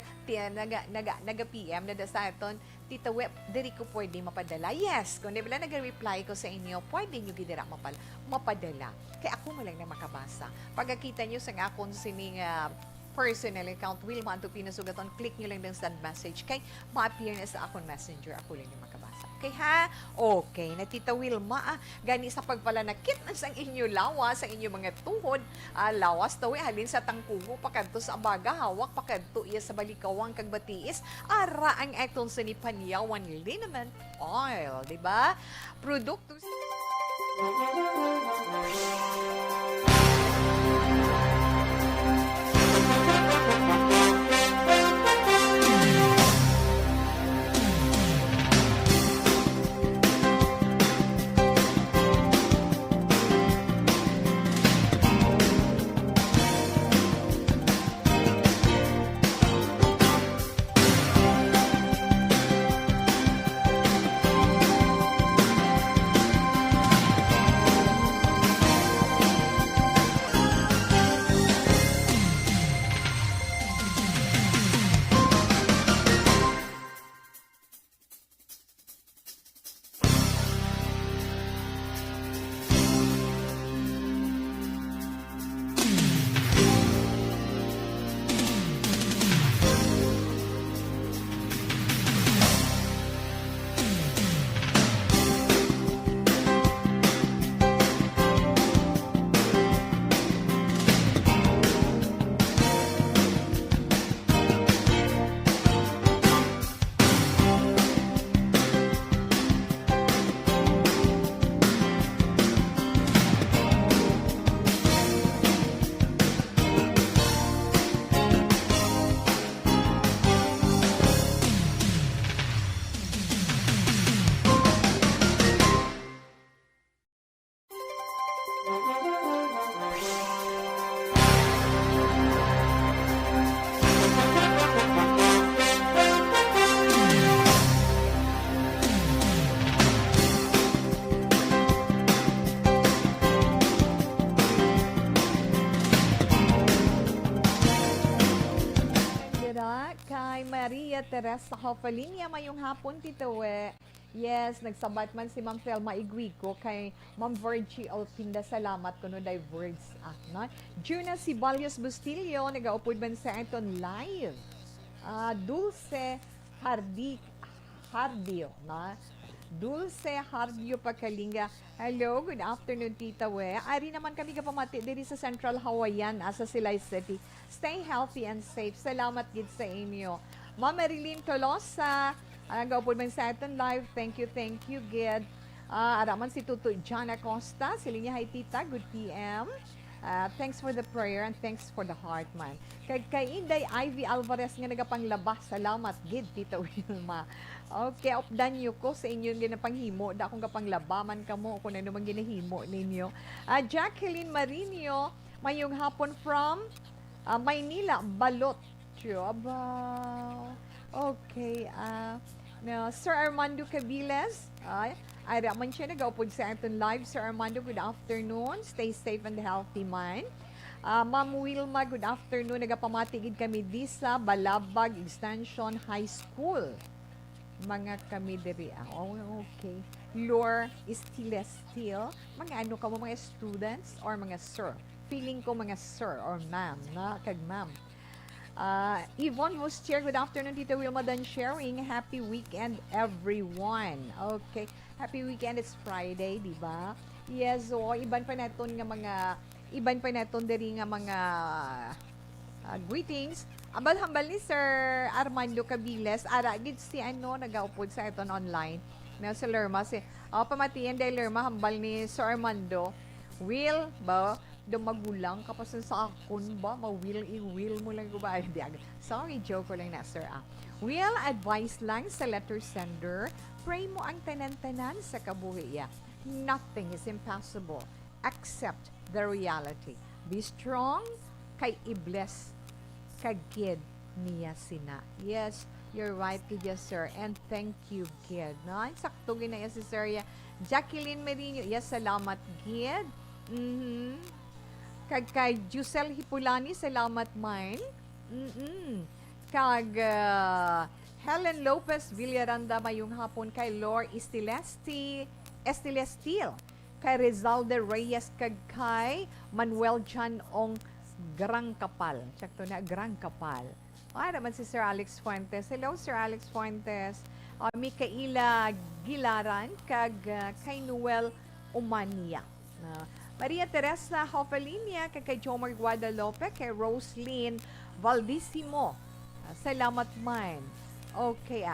naga-PM na sa aton, Tita Web, diri ko pwede mapadala. Yes, kung nabila nag-reply ko sa inyo, pwede nyo gidira mapadala. Kaya ako malang na makabasa. Pagkakita nyo sa akong sining personal account, Wilma Anto Pinasugaton, click nyo lang ng send message kay ma-appear na sa akong messenger. Ako lang yung makabasa. Okay ha? Okay. Na Tita Wilma, gani sa pagpalanakit na sa inyo lawas, sa inyo mga tuhod, lawas tawi, halin sa tangkugo, pakanto sa abaga, hawak, pakanto iya sa balikawang kag batiis, ara ang etong sa nipanyawan liniment oil, di ba? Produkto Teresa Hofalinia, mayong hapon, Tita We. Yes, nagsabat man si Ma'am Thelma Iguico kay Ma'am Virgie Alpinda. Salamat kuno day words no? Juna Sibalios Bustillo, nagaupod man sa aton live. Dulce Hardio, na? Dulce Hardio Pakalinga. Hello, good afternoon, Tita We. Ari naman kami kapamati diri sa Central Hawaiian, sa Silay City. Stay healthy and safe. Salamat gid sa inyo. Ma'am Marilyn Tolosa, nagaupod man sa aton live. Thank you, gid. Araman si Tutoy John Acosta. Sila niya, hi Tita, good PM. Thanks for the prayer and thanks for the heart, man. Kay Inday Ivy Alvarez nga nagapanglaba. Salamat, gid, Tita Wilma. Okay, updan nyo ko sa inyo ginapanghimo. Da akong kapanglaba man kamo kung ano man ginahimo ninyo. Jacqueline Marinho, mayong hapon from Maynila, Balot. Okay, Sir Armando Cabiles, ay raman siya nag-upod sa aton live. Sir Armando, good afternoon. Stay safe and healthy, man. Ma'am Wilma, good afternoon. Nagapamatagid kami di sa Balabag Extension High School. Mga kami diri. Okay. Lore Estilestil. Mga ano ka mo, mga students or mga sir? Feeling ko mga sir or ma'am, na kag ma'am. Yvonne Mustier, good afternoon, Tita Wilma Dan sharing. Happy weekend, everyone. Okay. Happy weekend, it's Friday, di ba? Yes, so, iban pa naton diri nga mga greetings. Abal hambal ni Sir Armando Cabiles, ara gid si nagaupod sa iton online. Na si Lerma, pamatiyan dahil Lerma, hambal ni Sir Armando. Will ba? Magulang kapag sa akon ba? I-will mo lang ko ba? Sorry, joke ko lang na, sir. Will advice lang sa letter sender, pray mo ang tanan-tanan sa kabuhiya. Nothing is impossible except the reality. Be strong, kay i-bless, kagid niya sina. Yes, you're right, yes, sir. And thank you, kid. No? Sakto ginaya si Sir Jacqueline Merino. Yes, salamat, kid. Kay Jusel Hipulani, salamat man. Kag Helen Lopez Villaranda, mayong hapon. Kay Lore Estilestil. Kay Rizalde Reyes, kag kay Manuel John Ong Grang Kapal. Sakto na, Grang Kapal. Naman si Sir Alex Fuentes. Hello, Sir Alex Fuentes. Micaela Gilaran, kag kay Noel Umania. Maria Teresa Hofalinia, kay Jomar Guadalupe, kay Roslyn Valdissimo. Salamat man. Okay,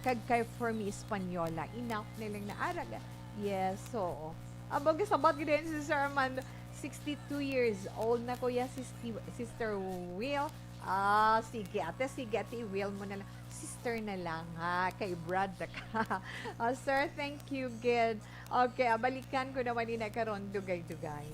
kag kay Fermi Espanyola. Enough nilang naaraga. Yes, so. Abag sabat din si Sir Armando. 62 years old na kuya, Sister Will. Sige, ate Will mo na lang. Sister na lang, ha? Kay Brad ka. Sir, thank you, good. Okay, balikan ko naman na karon dugay-dugay.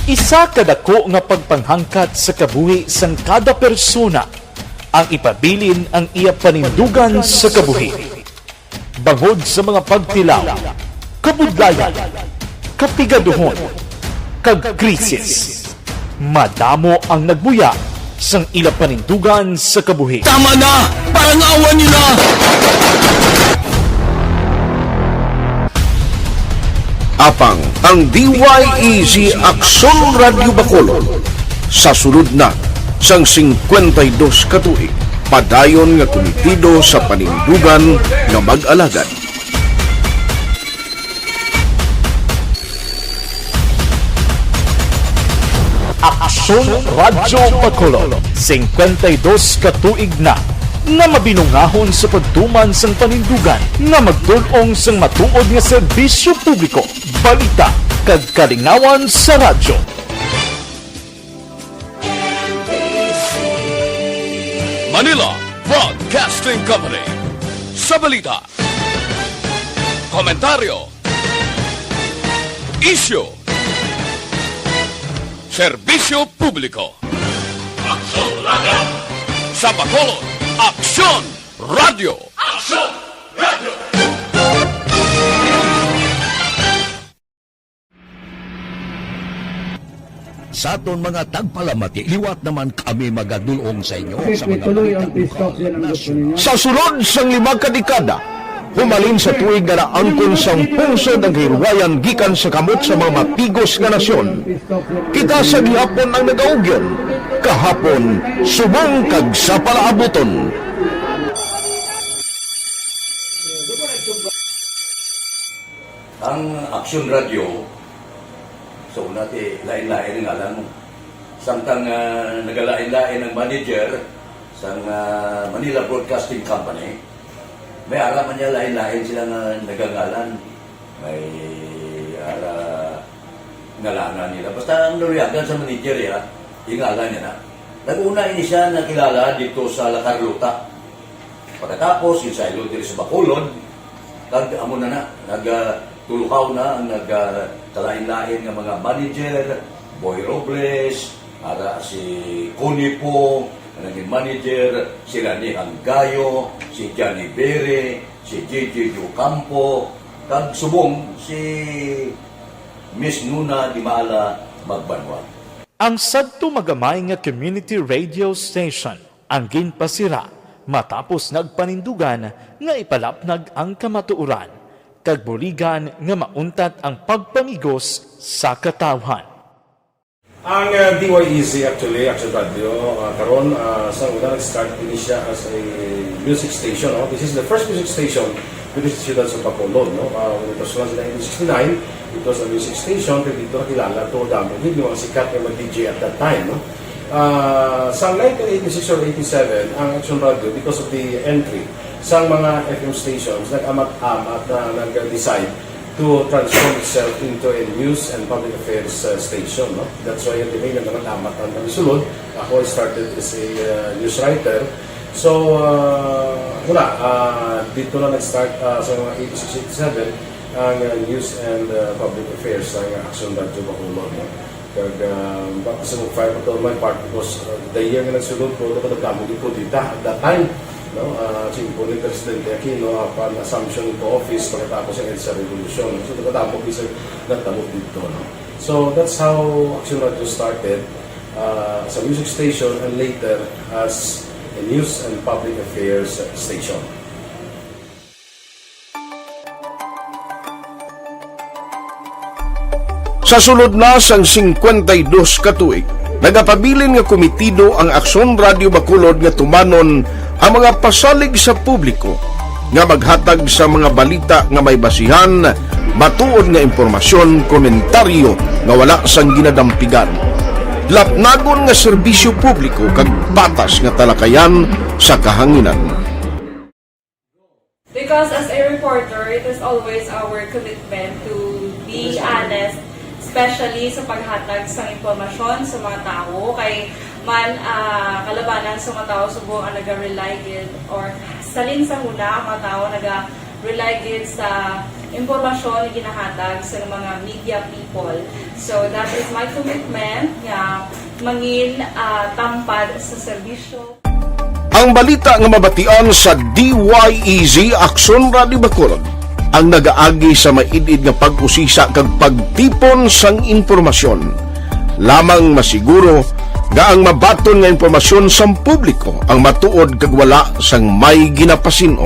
Isa kadako nga pagpanghangkat sa kabuhi sang kada persona ang ipabilin ang iya panindugan sa kabuhi. Bangod sa mga pagtilaw, kabudlayan, kapigaduhon, kag krisis. Madamo ang nagbuya sang ila panindugan sa kabuhi. Tama na! Parang awan niyo na! Apang ang DYEZ Aksyon Radio Bacolod sa sulod na sang 52 katuig padayon nga komitido sa panindugan nga mag-alagad. Aksyon Radio Bacolod 52 katuig na nga mabinungahon sa pagtuman sang panindugan nga magdulong sang matuod nga serbisyo publiko, balita kag kalingawan sa radyo. Manila Broadcasting Company. Sa balita, komentaryo, isyu, Serbisyo Publiko. Aksyon Radio! Sa Bacolod, Aksyon Radio! Aksyon Radio! Sa aton mga tagpalamati, liwat naman kami magadulong sa inyo sa mga Sa sulod sang 5 kadekada, humalin sa tuig nga naangkon sang pungsod ang hirwayan gikan sa kamot sa mga mapigos nga nasyon. Kita sa gihapon ang nagaugyon, kahapon subong kag sa palaabuton. Ang Aksyon Radio, so unati lain-lain ang alam mo. Samtang nagalain-lain ang manager sa Manila Broadcasting Company, may ara man niya lain-lain silang nagangalan. May ara ngalanan nila. Basta ang naluyagan sa manager ya, ingalan niya na. Nag-una ini siya nakilala dito sa La Carlota. Pagkatapos, yung sa diri sa Bacolod, amo na nagtulukaw na ang nagkalain-lain ng mga manager, Boy Robles, ara si Connie po, naging manager, si Rani Hanggayo, si Johnny Bere, si JJ Campo, kag subong si Miss Nuna Dimala Magbanwa. Ang sadto magamay nga community radio station ang ginpasira matapos nagpanindugan nga ipalapnag ang kamatuoran kag buligan nga mauntat ang pagpamigos sa katawhan. Ang DYEZ actually, Action Radio, karon sa una nag-start din siya as a music station. No? This is the first music station within the Ciudad sa Bacolod. No? When it was launched in 1969, it was a music station. Pero dito nakilala to damo din yung mga sikat na mag-DJ at that time. No? Sa 1986 or 87, ang Action Radio, because of the entry sa mga FM stations, nag-amat-amat na nag-decide to transform itself into a news and public affairs station. No? That's why yung dimay na naman-amat ang namisulod. Ako started as a news writer. So, dito na nag-start sa mga 86-87 ang news and public affairs ng Action Radio Bacolod. No? Kag baka sa mag-fire pa ito my part because the year nga nagsulod ko, ito kadagdamo din po dito at that time. No, simple ni Presidente Aquino upon assumption into office pagkatapos ng EDSA Revolution. So, nagkatapos isa nagtamot dito. No? So, that's how Action Radio started as a music station and later as a news and public affairs station. Sa sulod na sang 52 katuig, nagapabilin nga komitido ang Aksyon Radio Bacolod nga tumanon ang mga pasalig sa publiko nga maghatag sa mga balita nga may basihan, matuod nga impormasyon, komentaryo nga wala sang ginadampigan. Lapnagon nga serbisyo publiko kag batas nga talakayan sa kahanginan. Because as a reporter, it is always our commitment to be honest, especially sa paghatag sa impormasyon sa mga tao kay man kalabanan sa mga tao subong ang naga-rely gid or salin sa huna ang mga tao naga-rely gid sa impormasyon na ginahatag sa mga media people. So that is my commitment nga mangin tampad sa serbisyo. Ang balita nga mabatian sa DYEZ Aksyon Radio Bacolod ang nagaagi sa maidid nga pag-usisa kag pagtipon sang impormasyon. Lamang masiguro nga ang mabaton nga impormasyon sa publiko ang matuod kag wala sang may ginapasino.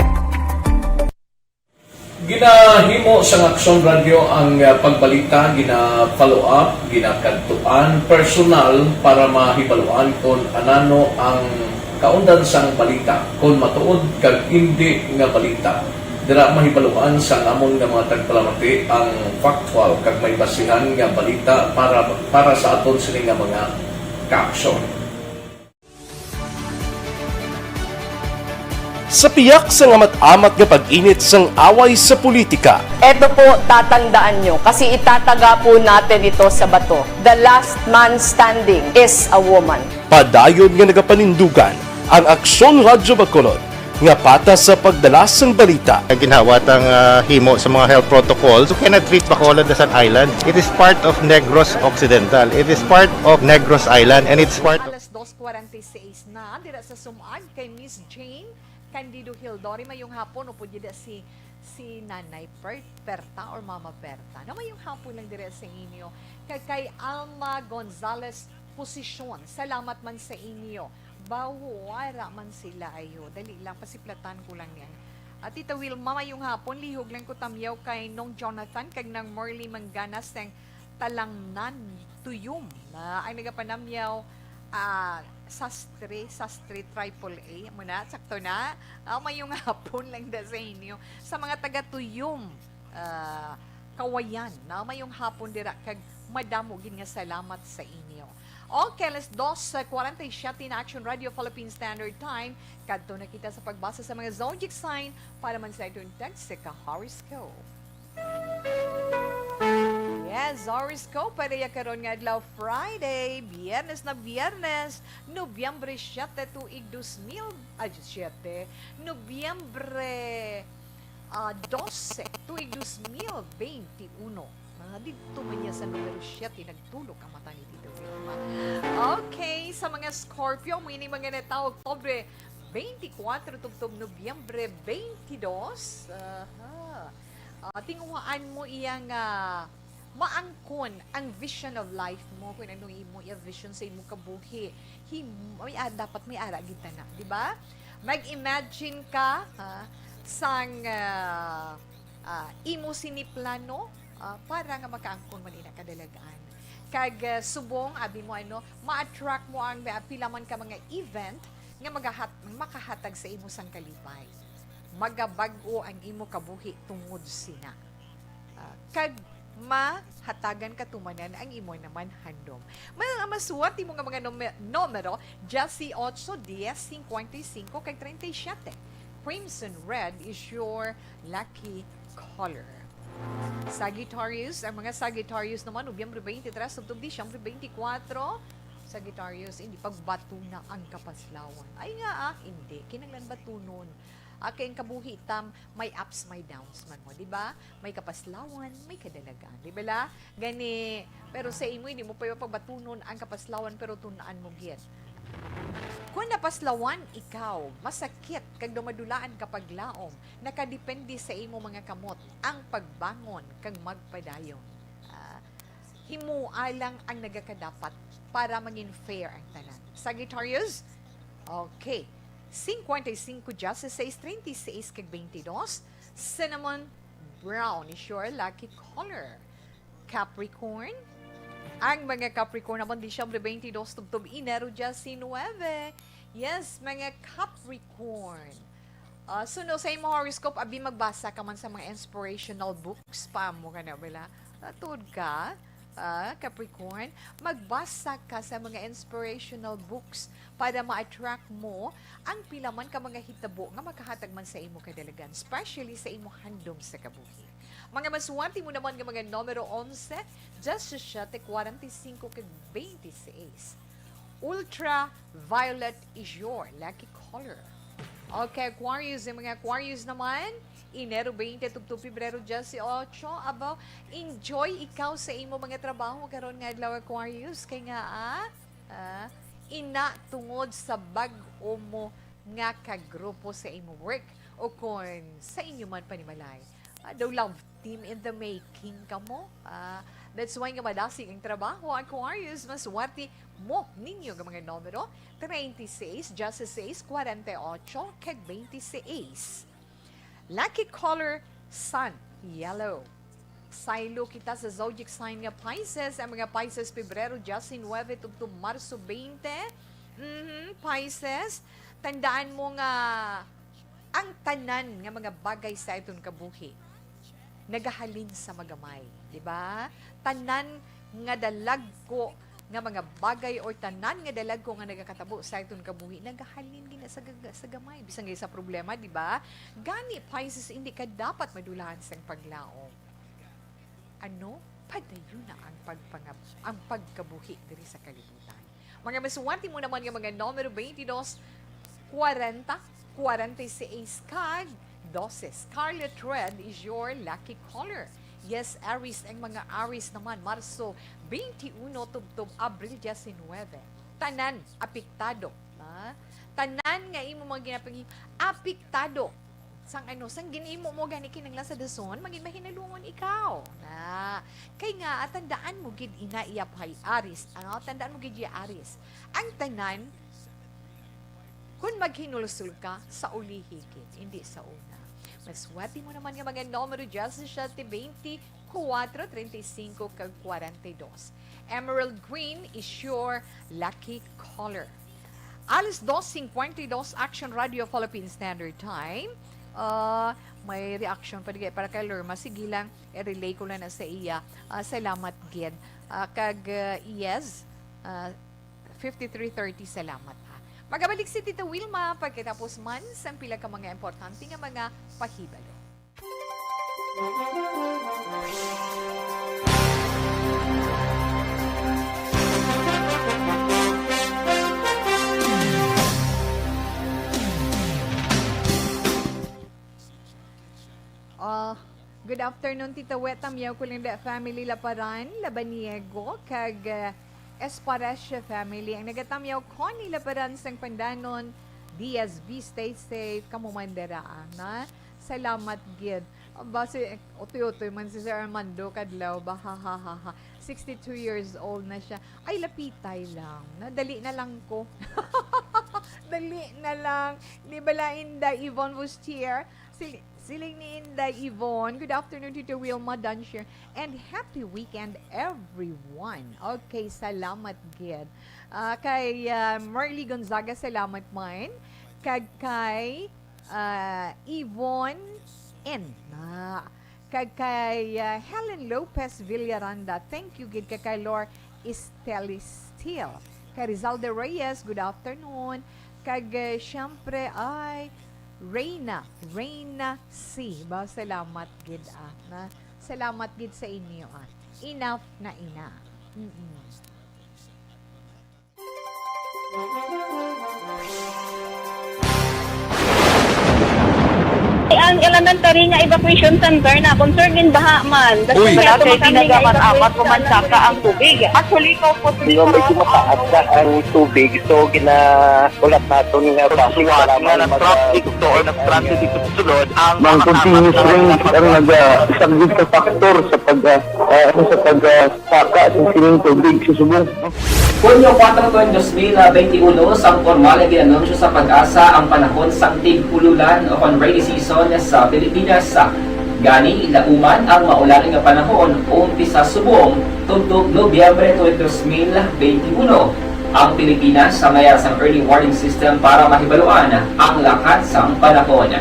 Ginahimo sa Aksyon Radio ang pagbalita, gina-follow up, ginakadtuan personal para mahibaluan kung anano ang kaundan sang balita, kung matuod kag hindi nga balita. Dira mahibaluan sa amon nga mga tagpalamati ang factual kag may basihan nga balita para sa aton sini nga mga ka-aksyon. Sa piyak sa amat-amat nga pag-init sang away sa politika. Ito po, tatandaan nyo, kasi itataga po natin ito sa bato. The last man standing is a woman. Padayon nga nagapanindugan ang Aksyon Radio Bacolod nga patas sa pagdala sang balita. Ginhawat ang himo sa mga health protocols. You cannot treat Bacolod as an island. It is part of Negros Occidental. It is part of Negros Island and it's part of... Alas 2:46 na, dira sa sumag kay Miss Jane Candido Hildori, mayong hapon, upo dida si Nanay Perta or Mama Perta. Na mayong hapon lang dira sa inyo. Kay Alma Gonzalez Posisyon, salamat man sa inyo. Bawara man sila ayo. Dali lang, pasiplatan ko lang yan. At Tita Wilma, mayong hapon, lihog lang ko tamyaw kay Nong Jonathan, kag nang Morley Mangganas, ng Talangnan Tuyum, na ay nagapanamyaw, Sastre Triple A. Muna, sakto na. Mayong hapon lang da sa inyo. Sa mga taga-Tuyum, Kawayan, na mayong hapon dira, kag madamogin nga salamat sa inyo. Okay, alas 2:47 na Action Radio Philippine Standard Time. Kadto na kita sa pagbasa sa mga zodiac sign para man sa itong text sa horoscope. Yes, horoscope para karon nga adlaw Friday, Biyernes na Biyernes, Nobyembre 7 tuig 2017, Nobyembre 12 tuig 2021. Dito man niya sa numero 7, nagtulog ang mata ni Tito Wilma. Okay, sa mga Scorpio, may mga nataw Oktobre 24, tubtob Nobyembre 22. Tinguhaan mo iyang maangkon ang vision of life mo, kung ano imo yung vision sa imo kabuhi. Dapat may ara kita na, di ba? Mag-imagine ka sang imo siniplano, para nga makaangkon man ina kadalagaan. Kag subong, abi mo ma-attract mo ang pila man ka mga event nga makahatag sa imo sang kalipay. Magabag-o ang imo kabuhi tungod sina. Kag mahatagan ka tumanan ang imo naman handom. Masuwat imo nga mga numero, Jesse 8, 10, 55, kag 37. Crimson Red is your lucky color. Sagittarius, ang mga Sagittarius naman, Nobyembre 23, Octubre, Disyembre 24, Sagittarius, hindi pagbato na ang kapaslawan. Ay nga hindi, kinanglan batunon. Kaya ang kabuhi tam, may ups, may downs man mo, di ba? May kapaslawan, may kadalagan, di ba la? Gani, pero sa imo, hindi mo pa yung pagbatunon ang kapaslawan, pero tunaan mo git. Kung napaslawan ikaw, masakit kag dumadulaan kapag laom, nakadepende sa imo mga kamot ang pagbangon kag magpadayon. Himualang ang nagakadapat para maging fair ang tanan. Sagittarius, okay. 55 just 36 kag 22. Cinnamon brown is your lucky color. Capricorn, ang mga Capricorn naman, Disyembre 22, tubtob Enero 19. Yes, mga Capricorn. Suno sa imo horoscope, abi magbasa ka man sa mga inspirational books. Paamo ka na, wala? Natod ka, Capricorn. Magbasa ka sa mga inspirational books para ma-attract mo ang pilaman ka mga hitabo nga makahatag man sa imo kadalagan, especially sa imo handom sa kabuhi. Mga masuwati mo naman ng mga numero 11, just 7, 45, kag 26. Ultraviolet is your lucky color. Okay, Aquarius, yung mga Aquarius naman, Enero 20, tubto Pebrero 18, about enjoy ikaw sa imo mga trabaho karon nga adlaw Aquarius, kay nga ina tungod sa bag-o mo nga kagrupo sa imo work o kung sa inyo man panimalay. Daw love team in the making ka mo. That's why nga madasig ang trabaho. Aquarius, maswerte mo ninyo ng mga numero 36, 16, 48, kag 26. Lucky color, sun, yellow. Saylo kita sa zodiac sign nga Pisces. Ang mga Pisces, Pebrero 19, tubto Marso 20. Pisces, tandaan mo nga ang tanan nga mga bagay sa itong kabuhi nagahalin sa magamay, di ba? Tanan nga dalag ko nga mga bagay or tanan nga dalag ko nga nagakatabo sa itong kabuhi nagahalin gina sa gamay bisan sa problema, di ba? Gani Pisces, hindi ka dapat madulahan sa paglaom. Padayon na ang pagkabuhi diri sa kalibutan. Mga masuwati mo naman nga mga numero 22, 40, 46 kag 12. Scarlet red is your lucky color. Yes, Aries, ang mga Aries naman, Marso 21 tubtob Abril 19. Tanan, apektado. Tanan nga imo mga ginapang apektado. Sang ginimo mo gani kinanglan sa dason, maging mahinalungon ikaw. Kay nga tandaan mo gid ina iyaphay Aries. Tandaan mo gid iya Aries. Ang tanan kung maghinulsul ka sa ulihigit, hindi sa una. Maswati mo naman nga mga numero 17, 24, 35, kag 42. Emerald green is your lucky color. Alas 2:52 Action Radio Philippine Standard Time. May reaction pa para kay Lorma. Sige lang, i-relay ko lang na sa iya. Salamat, Gid. Yes, 5330, salamat. Magabalik si Tita Wilma pagkatapos man sa pila ka mga importante nga mga pahibalo. Good afternoon, Tita Weta. Miyaw ko lang da family Laparan, Labaniego, kag Esparasya family. Ang nagatamyaw ko ni Laparan sang Pandanon, DSB, stay safe, kamumandara. Salamat, Gid. Base, utoy-utoy man si Sir Armando Kadlaw, bahahaha. 62 years old na siya. Ay, lapitay lang. Dali na lang ko. Dali na lang. Di bala Inda Yvonne Bustier. Siling ni Inda Yvonne. Good afternoon, Tito Wilma Dunshire. And happy weekend, everyone. Okay, salamat, Gid. Kay Marley Gonzaga, salamat man. Kay Yvonne N. Kay Helen Lopez Villaranda. Thank you, Gid. Kay Lord Estelistil. Kay Rizalde Reyes, good afternoon. Kay syempre ay Reyna C. Salamat, Gid. Salamat, Gid, sa inyo. Enough na ina. Ang elementary nga evacuation center na concerned din baha man. Uy, kasi tinagaman-apat kumansaka ang tubig. Actually, ikaw po Medyo mataas na ang tubig. So, ulat natin nga Pagsuwat nga ng traffic to or nag-transit dito sa sulod, ang mga continuous rain ang nag-isang sa factor sa pagsaka sa sining tubig sa subong. Hunyo 4, 2021, sang formal ay ginanunsyo sa Pag-asa ang panahon sang tig-ululan o rainy season sa Pilipinas. Gani, lauman ang maulaling nga panahon umpisa subong tuntog Nobyembre 2021. Ang Pilipinas sa mayroon sang early warning system para mahibaluan ang lakat sang panahon.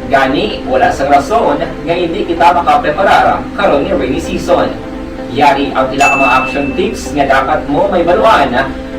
Gani, wala sang rason nga hindi kita makapreparar karon ni rainy season. Yari ang ilang mga action tips nga dapat mo may baluan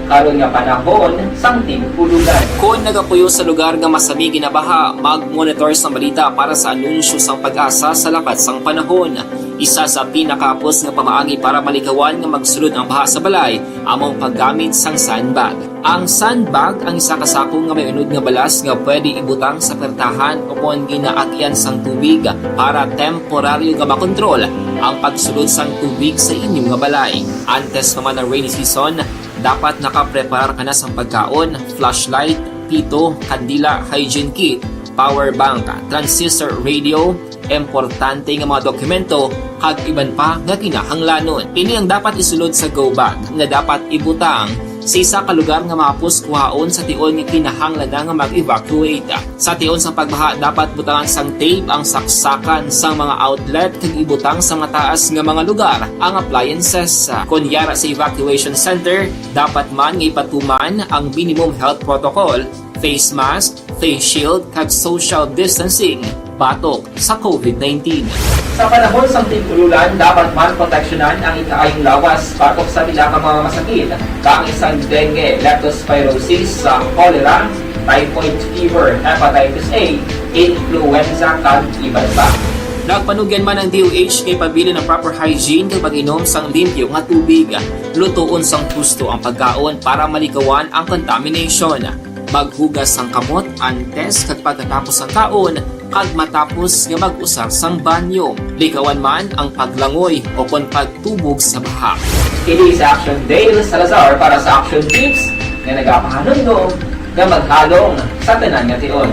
karon nga panahon sang tig-ululan. Kung nagapuyo sa lugar nga masabi ginabaha, mag-monitor sa balita para sa anunsyo sang Pag-asa sa lakat sang panahon. Isa sa pinakapos nga pamaagi para malikawan nga magsulod ang baha sa balay, among paggamit sang sandbag. Ang sandbag ang isa kasako nga may unod nga balas nga pwede ibutang sa pertahan upon ginaagyan sang tubig para temporaryo nga makontrol ang pagsulod sang tubig sa inyong nga balay. Antes naman ng rainy season, dapat nakaprepare ka na sa pagkaon, flashlight, pito, kandila, hygiene kit, power bank, transistor radio, importante nga mga dokumento, kag iban pa nga kinahanglanon. Ini ang dapat isulod sa go bag nga dapat ibutang sa isa ka lugar nga mapus kuhaon sa tion nga kinahanglan nga mag-evacuate. Sa tion sa pagbaha, dapat butangan sang tape ang saksakan sa mga outlet kag ibutang sa mataas nga mga lugar ang appliances. Kunyara sa evacuation center, dapat man nga ipatuman ang minimum health protocol, face mask, face shield kag social distancing batok sa COVID-19. Sa panahon sa tig-ululan, dapat man proteksyonan ang ikaayong lawas batok sa nila ka mga masakit, kang isang dengue, leptospirosis, cholera, typhoid fever, hepatitis A, influenza, kag iban pa. Nagpanugyan man ang DOH kay pabili ng proper hygiene kag pag-inom sang limpyo nga tubig. Lutuon sang husto ang pagkaon para malikawan ang contamination. Maghugas ang kamot antes kag pagkatapos ang kaon kag matapos nga mag-usar sang banyo. Likawan man ang paglangoy o kon pagtubog sa baha. Kini sa Action Dale Salazar para sa Action Tips nga nagapahanundong nga maghalong sa tanan nga tion.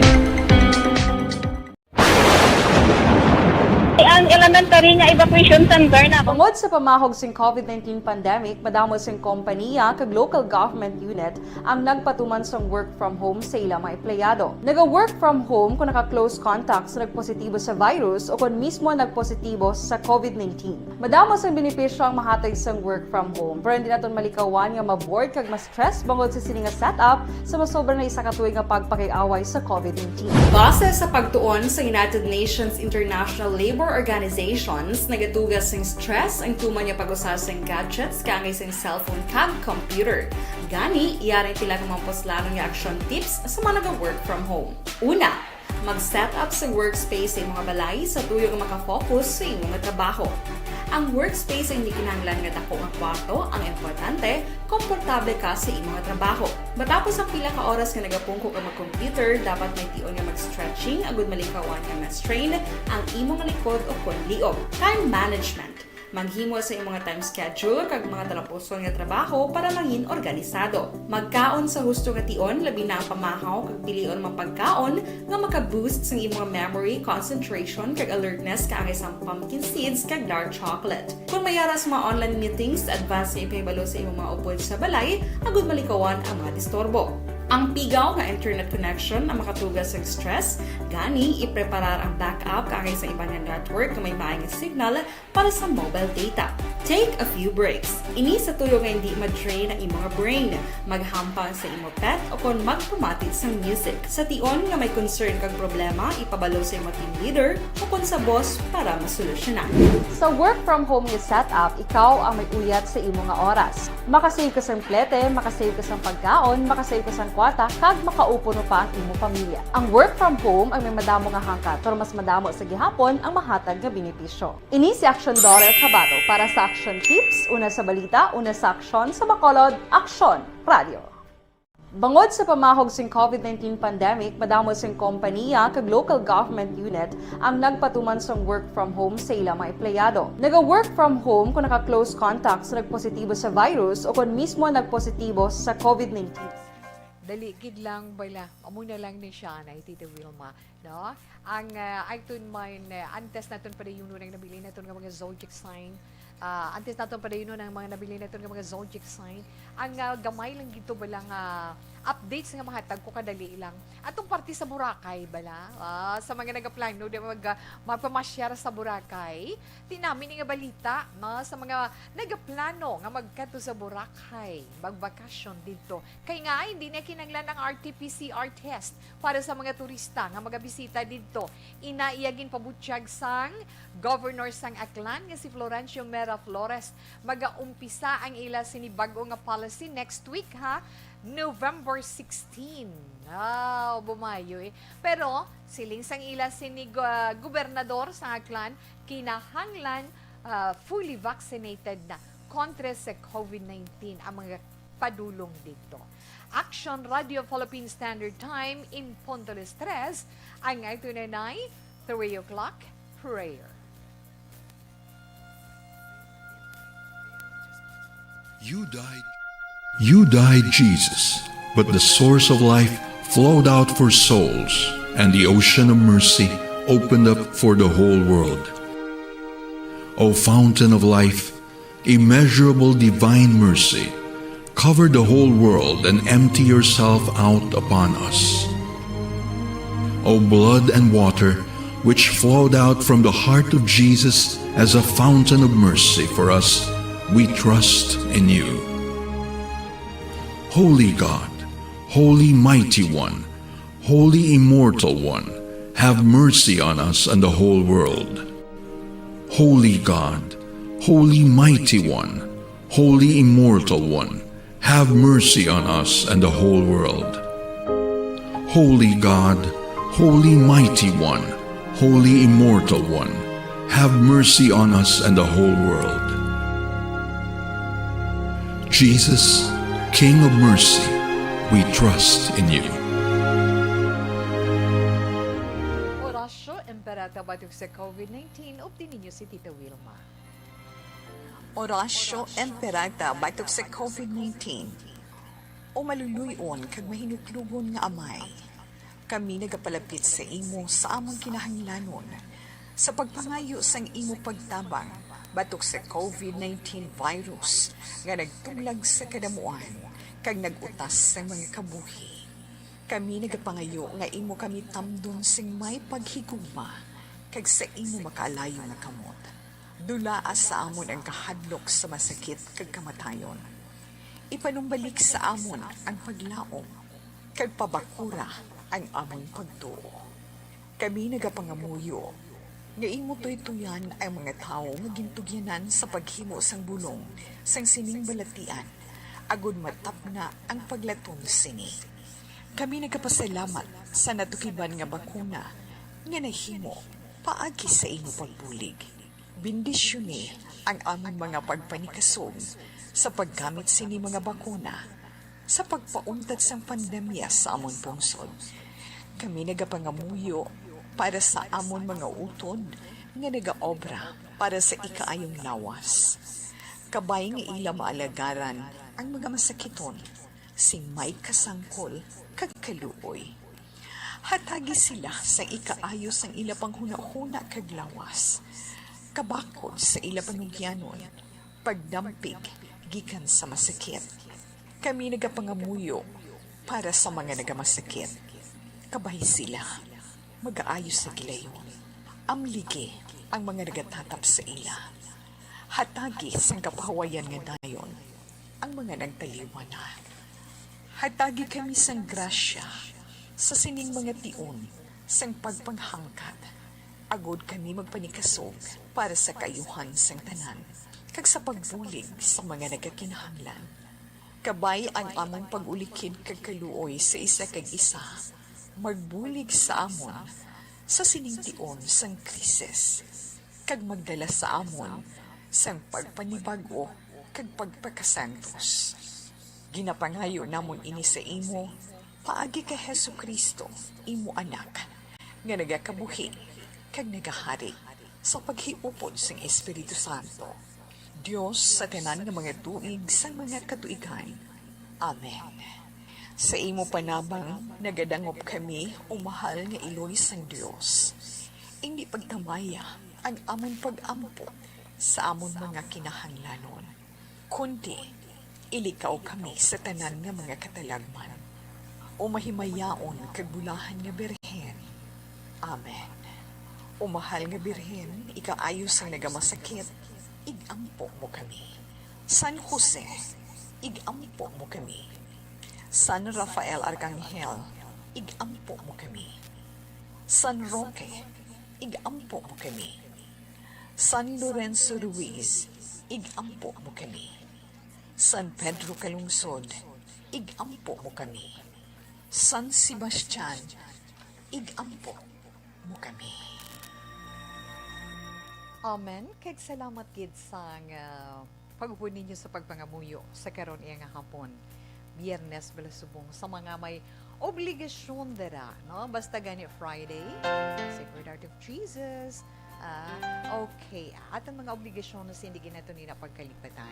Ang elementary nga evacuation center na Bangod sa pamahog sing COVID-19 pandemic, madamo sing kompanya kag local government unit ang nagpatuman sang work from home sa ilang mga empleyado. Naga-work from home kung naka-close contacts na nagpositibo sa virus o kung mismo nagpositibo sa COVID-19. Madamo sang benepisyo ang mahatag sang work from home, pero hindi naton malikawan nga ma-bored kag ma-stress bangod sa sini nga setup sa masobra na isa ka tuig nga pagpakiaway sa COVID-19. Base sa pagtuon sa United Nations International Labour Organizations, nagatugas sing stress ang tuman niya pag-usar sing gadgets kangay sing cellphone kag computer. Gani, iyaring tila ng mga poslanong nga action tips sa mga nag-work from home. Una, mag-set up sa workspace sa mga balay sa tuyo nga makafocus sa inyong trabaho. Ang workspace ay hindi kinahanglan nga dako nga kwarto, ang importante, komportable ka sa imong trabaho. Matapos ang pila ka oras nga nagapungko ka mag-computer, dapat may tion nga mag-stretching agud malikawan nga ma-strain ang imong likod o konliog. Time management. Maghimo sa imong time schedule kag mga talapuson nga trabaho para mangin organisado. Magkaon sa husto nga tion, labi na ang pamahaw kag pilion mang pagkaon nga maka-boost sa imong memory, concentration kag alertness kaangay sang pumpkin seeds kag dark chocolate. Kung mayaras mga online meetings, advance na ipahibalo sa imong mga upod sa balay, agud malikawan ang mga disturbo. Ang pigaw nga internet connection ang makatugas sa stress, gani ipreparar ang backup kaangay sa ibang network na may maayong signal para sa mobile data. Take a few breaks. Ini sa tuyo nga hindi ma-drain ang imong brain, maghampang sa imong pet o kon magpumatid sa music. Sa tion nga may concern kag problema, ipabalo sa imong team leader o kon sa boss para masolusyonan. Sa work from home nga setup, ikaw ang may uyat sa imong nga oras. Makasave ka sa plete, makasave ka sa pagkaon, makasave ka sa kwata, kag makaupo no pa ang imong pamilya. Ang work from home ay may madamo nga hangkat, pero mas madamo sa gihapon ang mahatag nga benepisyo. Ini si Action Dollar Cabato para sa Action Tips, una sa balita, una sa aksyon, sa Bacolod, Action Radio. Bangod sa pamahog sing COVID-19 pandemic, madamo sing kompanya kag local government unit ang nagpatuman sang work from home sa ilang mga empleyado. Naga-work from home kung naka-close contacts na nagpositibo sa virus o kung mismo nagpositibo sa COVID-19. Dali, gid lang bala. Amuna lang ni siya na Tita Wilma, no? Ang ayton man antes naton pa yung nang nabili naton nga mga zodiac sign. Antes naton pa yun ng mga nabili naton nga mga zodiac sign. Ang gamay lang gito bala nga updates nga mga tagko kadali lang. Atong party sa Boracay bala. Sa mga nagaplano di magpamasyar sa Boracay. Tinamin nga balita sa mga nagaplano nga magkadto sa Boracay, magbakasyon dito. Kay nga hindi na kinanglan ang RT-PCR test para sa mga turista nga magabisita dito. Inaiyagin pabutyag sang Governor sang Aklan nga si Florencio Mera Flores. Magaumpisa ang ila sinibag-o nga policy next week ha. November 16. Bumayo eh. Pero, siling sang ila sini gobernador sa Aklan, kinahanglan fully vaccinated na kontra sa COVID-19 ang mga padulong dito. Action Radio Philippine Standard Time in Punto Las Tres, ang ito na 3 o'clock prayer. You died, Jesus, but the source of life flowed out for souls, and the ocean of mercy opened up for the whole world. O fountain of life, immeasurable divine mercy, cover the whole world and empty yourself out upon us. O blood and water, which flowed out from the heart of Jesus as a fountain of mercy for us, we trust in you. Holy God, Holy Mighty One, Holy Immortal One, have mercy on us and the whole world. Holy God, Holy Mighty One, Holy Immortal One, have mercy on us and the whole world. Holy God, Holy Mighty One, Holy Immortal One, have mercy on us and the whole world. Jesus, King of mercy, we trust in you. emperata batok sa COVID-19, updin ninyo si Tita Wilma. Orasyo emperata batok sa COVID-19. O maluluyon kag mahinuklugon nga amay. Kami nagapalapit sa imo sa among kinahanglanon sa pagpangayo sang imo pagtabang batok sa COVID-19 virus nga nagtuglag sa kadamuan kag nagutas sa mga kabuhi. Kami nagapangayo nga imo kami tamdon sing may paghigugma kag sa imo makalayo nga kamot. Dulaa sa amon ang kahadlok sa masakit kag kamatayon. Ipanumbalik sa amon ang paglaom kag pabakura ang amon pagtuo. Kami nagapangamuyo nga imo tuytuyan ang mga tao nga gintugyanan sa paghimo sang bulong sang sining balatian agud matapna ang paglatom sini. Kami nagapasalamat sa natukiban nga bakuna nga nahimo paagi sa imo pagbulig. Bendisyoni ang aming mga pagpanikasog sa paggamit sini mga bakuna sa pagpauntad sang pandemya sa amon pungsod. Kami nagapangamuyo para sa amon mga utod nga nagaobra para sa ikaayong lawas. Kabay nga ila maalagaran ang mga masakiton, sing may kasangkol kag kaluoy. Hatagi sila sa ikaayos ang ila panghuna-huna kag lawas. Kabakod sa ila panugyanon, pagdampig gikan sa masakit. Kami nagapangamuyo para sa mga nagamasakit. Kabay sila, mag-aayos sa gilayon. Amligi ang mga nagatatap sa ila. Hatagi sa kapahawayan nga dayon ang mga nagtaliwan na. Hatagi kami sang grasya sa sining mga tion sang pagpanghangkat. Agod kami magpanikasog para sa kayuhan sang tanan kag sa pagbulig sa mga nagakinahanglan. Kabay ang among pag-ulikid kag kaluoy sa isa kag isa. Magbulig sa amon sa sining tion sang krisis kag magdala sa amon sang pagpanibago kag pagpakasantos. Ginapangayo namon ini sa imo, paagi kay Hesu Kristo, imo anak, nga nagakabuhi, kag nagahari, sa paghiupod sang Espiritu Santo. Diyos sa tanan nga mga tuig sang mga katuigan. Amen. Sa imo panabang, nagadangop kami, umahal nga Iloy sang Diyos. Hindi pagtamaya ang amon pag-ampo sa amon mga kinahanglanon. Kundi, ilikaw kami sa tanan nga mga katalagman. O mahimayaon kagbulahan nga birhen. Amen. O mahal nga birhen, ikaayos ang nagamasakit, igampo mo kami. San Jose, igampo mo kami. San Rafael Arcangel, igampo mo kami. San Roque, igampo mo kami. San Lorenzo Ruiz, igampo mo kami. San Pedro Calungsod, igampo mo kami. San Sebastian, igampo mo kami. Amen. Kag salamat gid sang pagpunin ninyo sa pagpangamuyo sa karon iya nga hapon. Biyernes balasubong sa mga may obligasyon dara, no? Basta gani Friday, Sacred Heart of Jesus. Okay, atong mga obligasyon na hindi ginato nila pagkalipatan.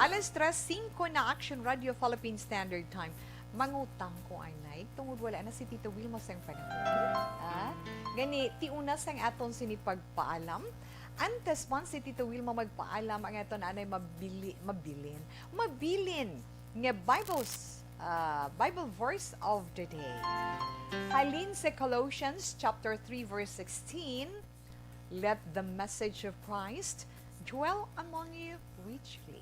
Alas 3:05 na Action Radio Philippine Standard Time. Mangutang ko anay, tungod wala na si Tita Wilma sang panahon. Gani, tiuna sang aton sinipagpaalam. Antes man si Tita Wilma magpaalam, ang aton anay mabilin nga Bible verse of the day. Halin sa Colossians chapter 3 verse 16. Let the message of Christ dwell among you richly,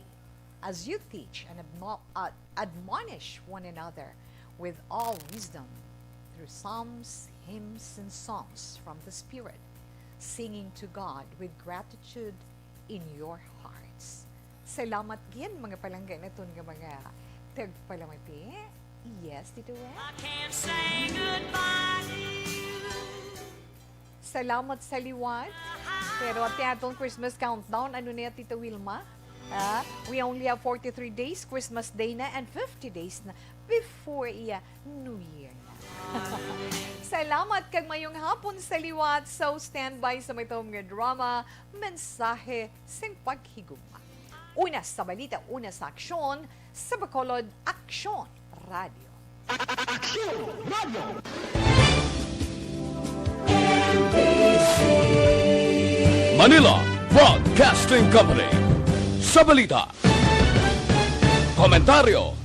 as you teach and admonish one another with all wisdom, through psalms, hymns, and songs from the Spirit, singing to God with gratitude in your hearts. Salamat gyan mga palangga na ito nga mga tagpalamati. Yes, Tito Wen? I can't say goodbye to you. Salamat sa liwat. Pero at atong Christmas countdown, ano na Tita Wilma? We only have 43 days, Christmas Day na, and 50 days na before New Year na. Salamat kag mayong hapon sa liwat. So, standby sa may nga drama, mensahe sing paghigugma. Una sa balita, una sa aksyon, sa Bacolod Aksyon Radio. Aksyon Radio! Manila Broadcasting Company. Sa balita, komentaryo,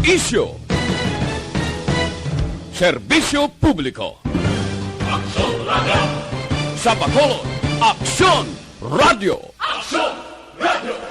issue, serbisyo publiko. Aksyon Radio! Sa Bacolod, Aksyon Radio! Aksyon Radio!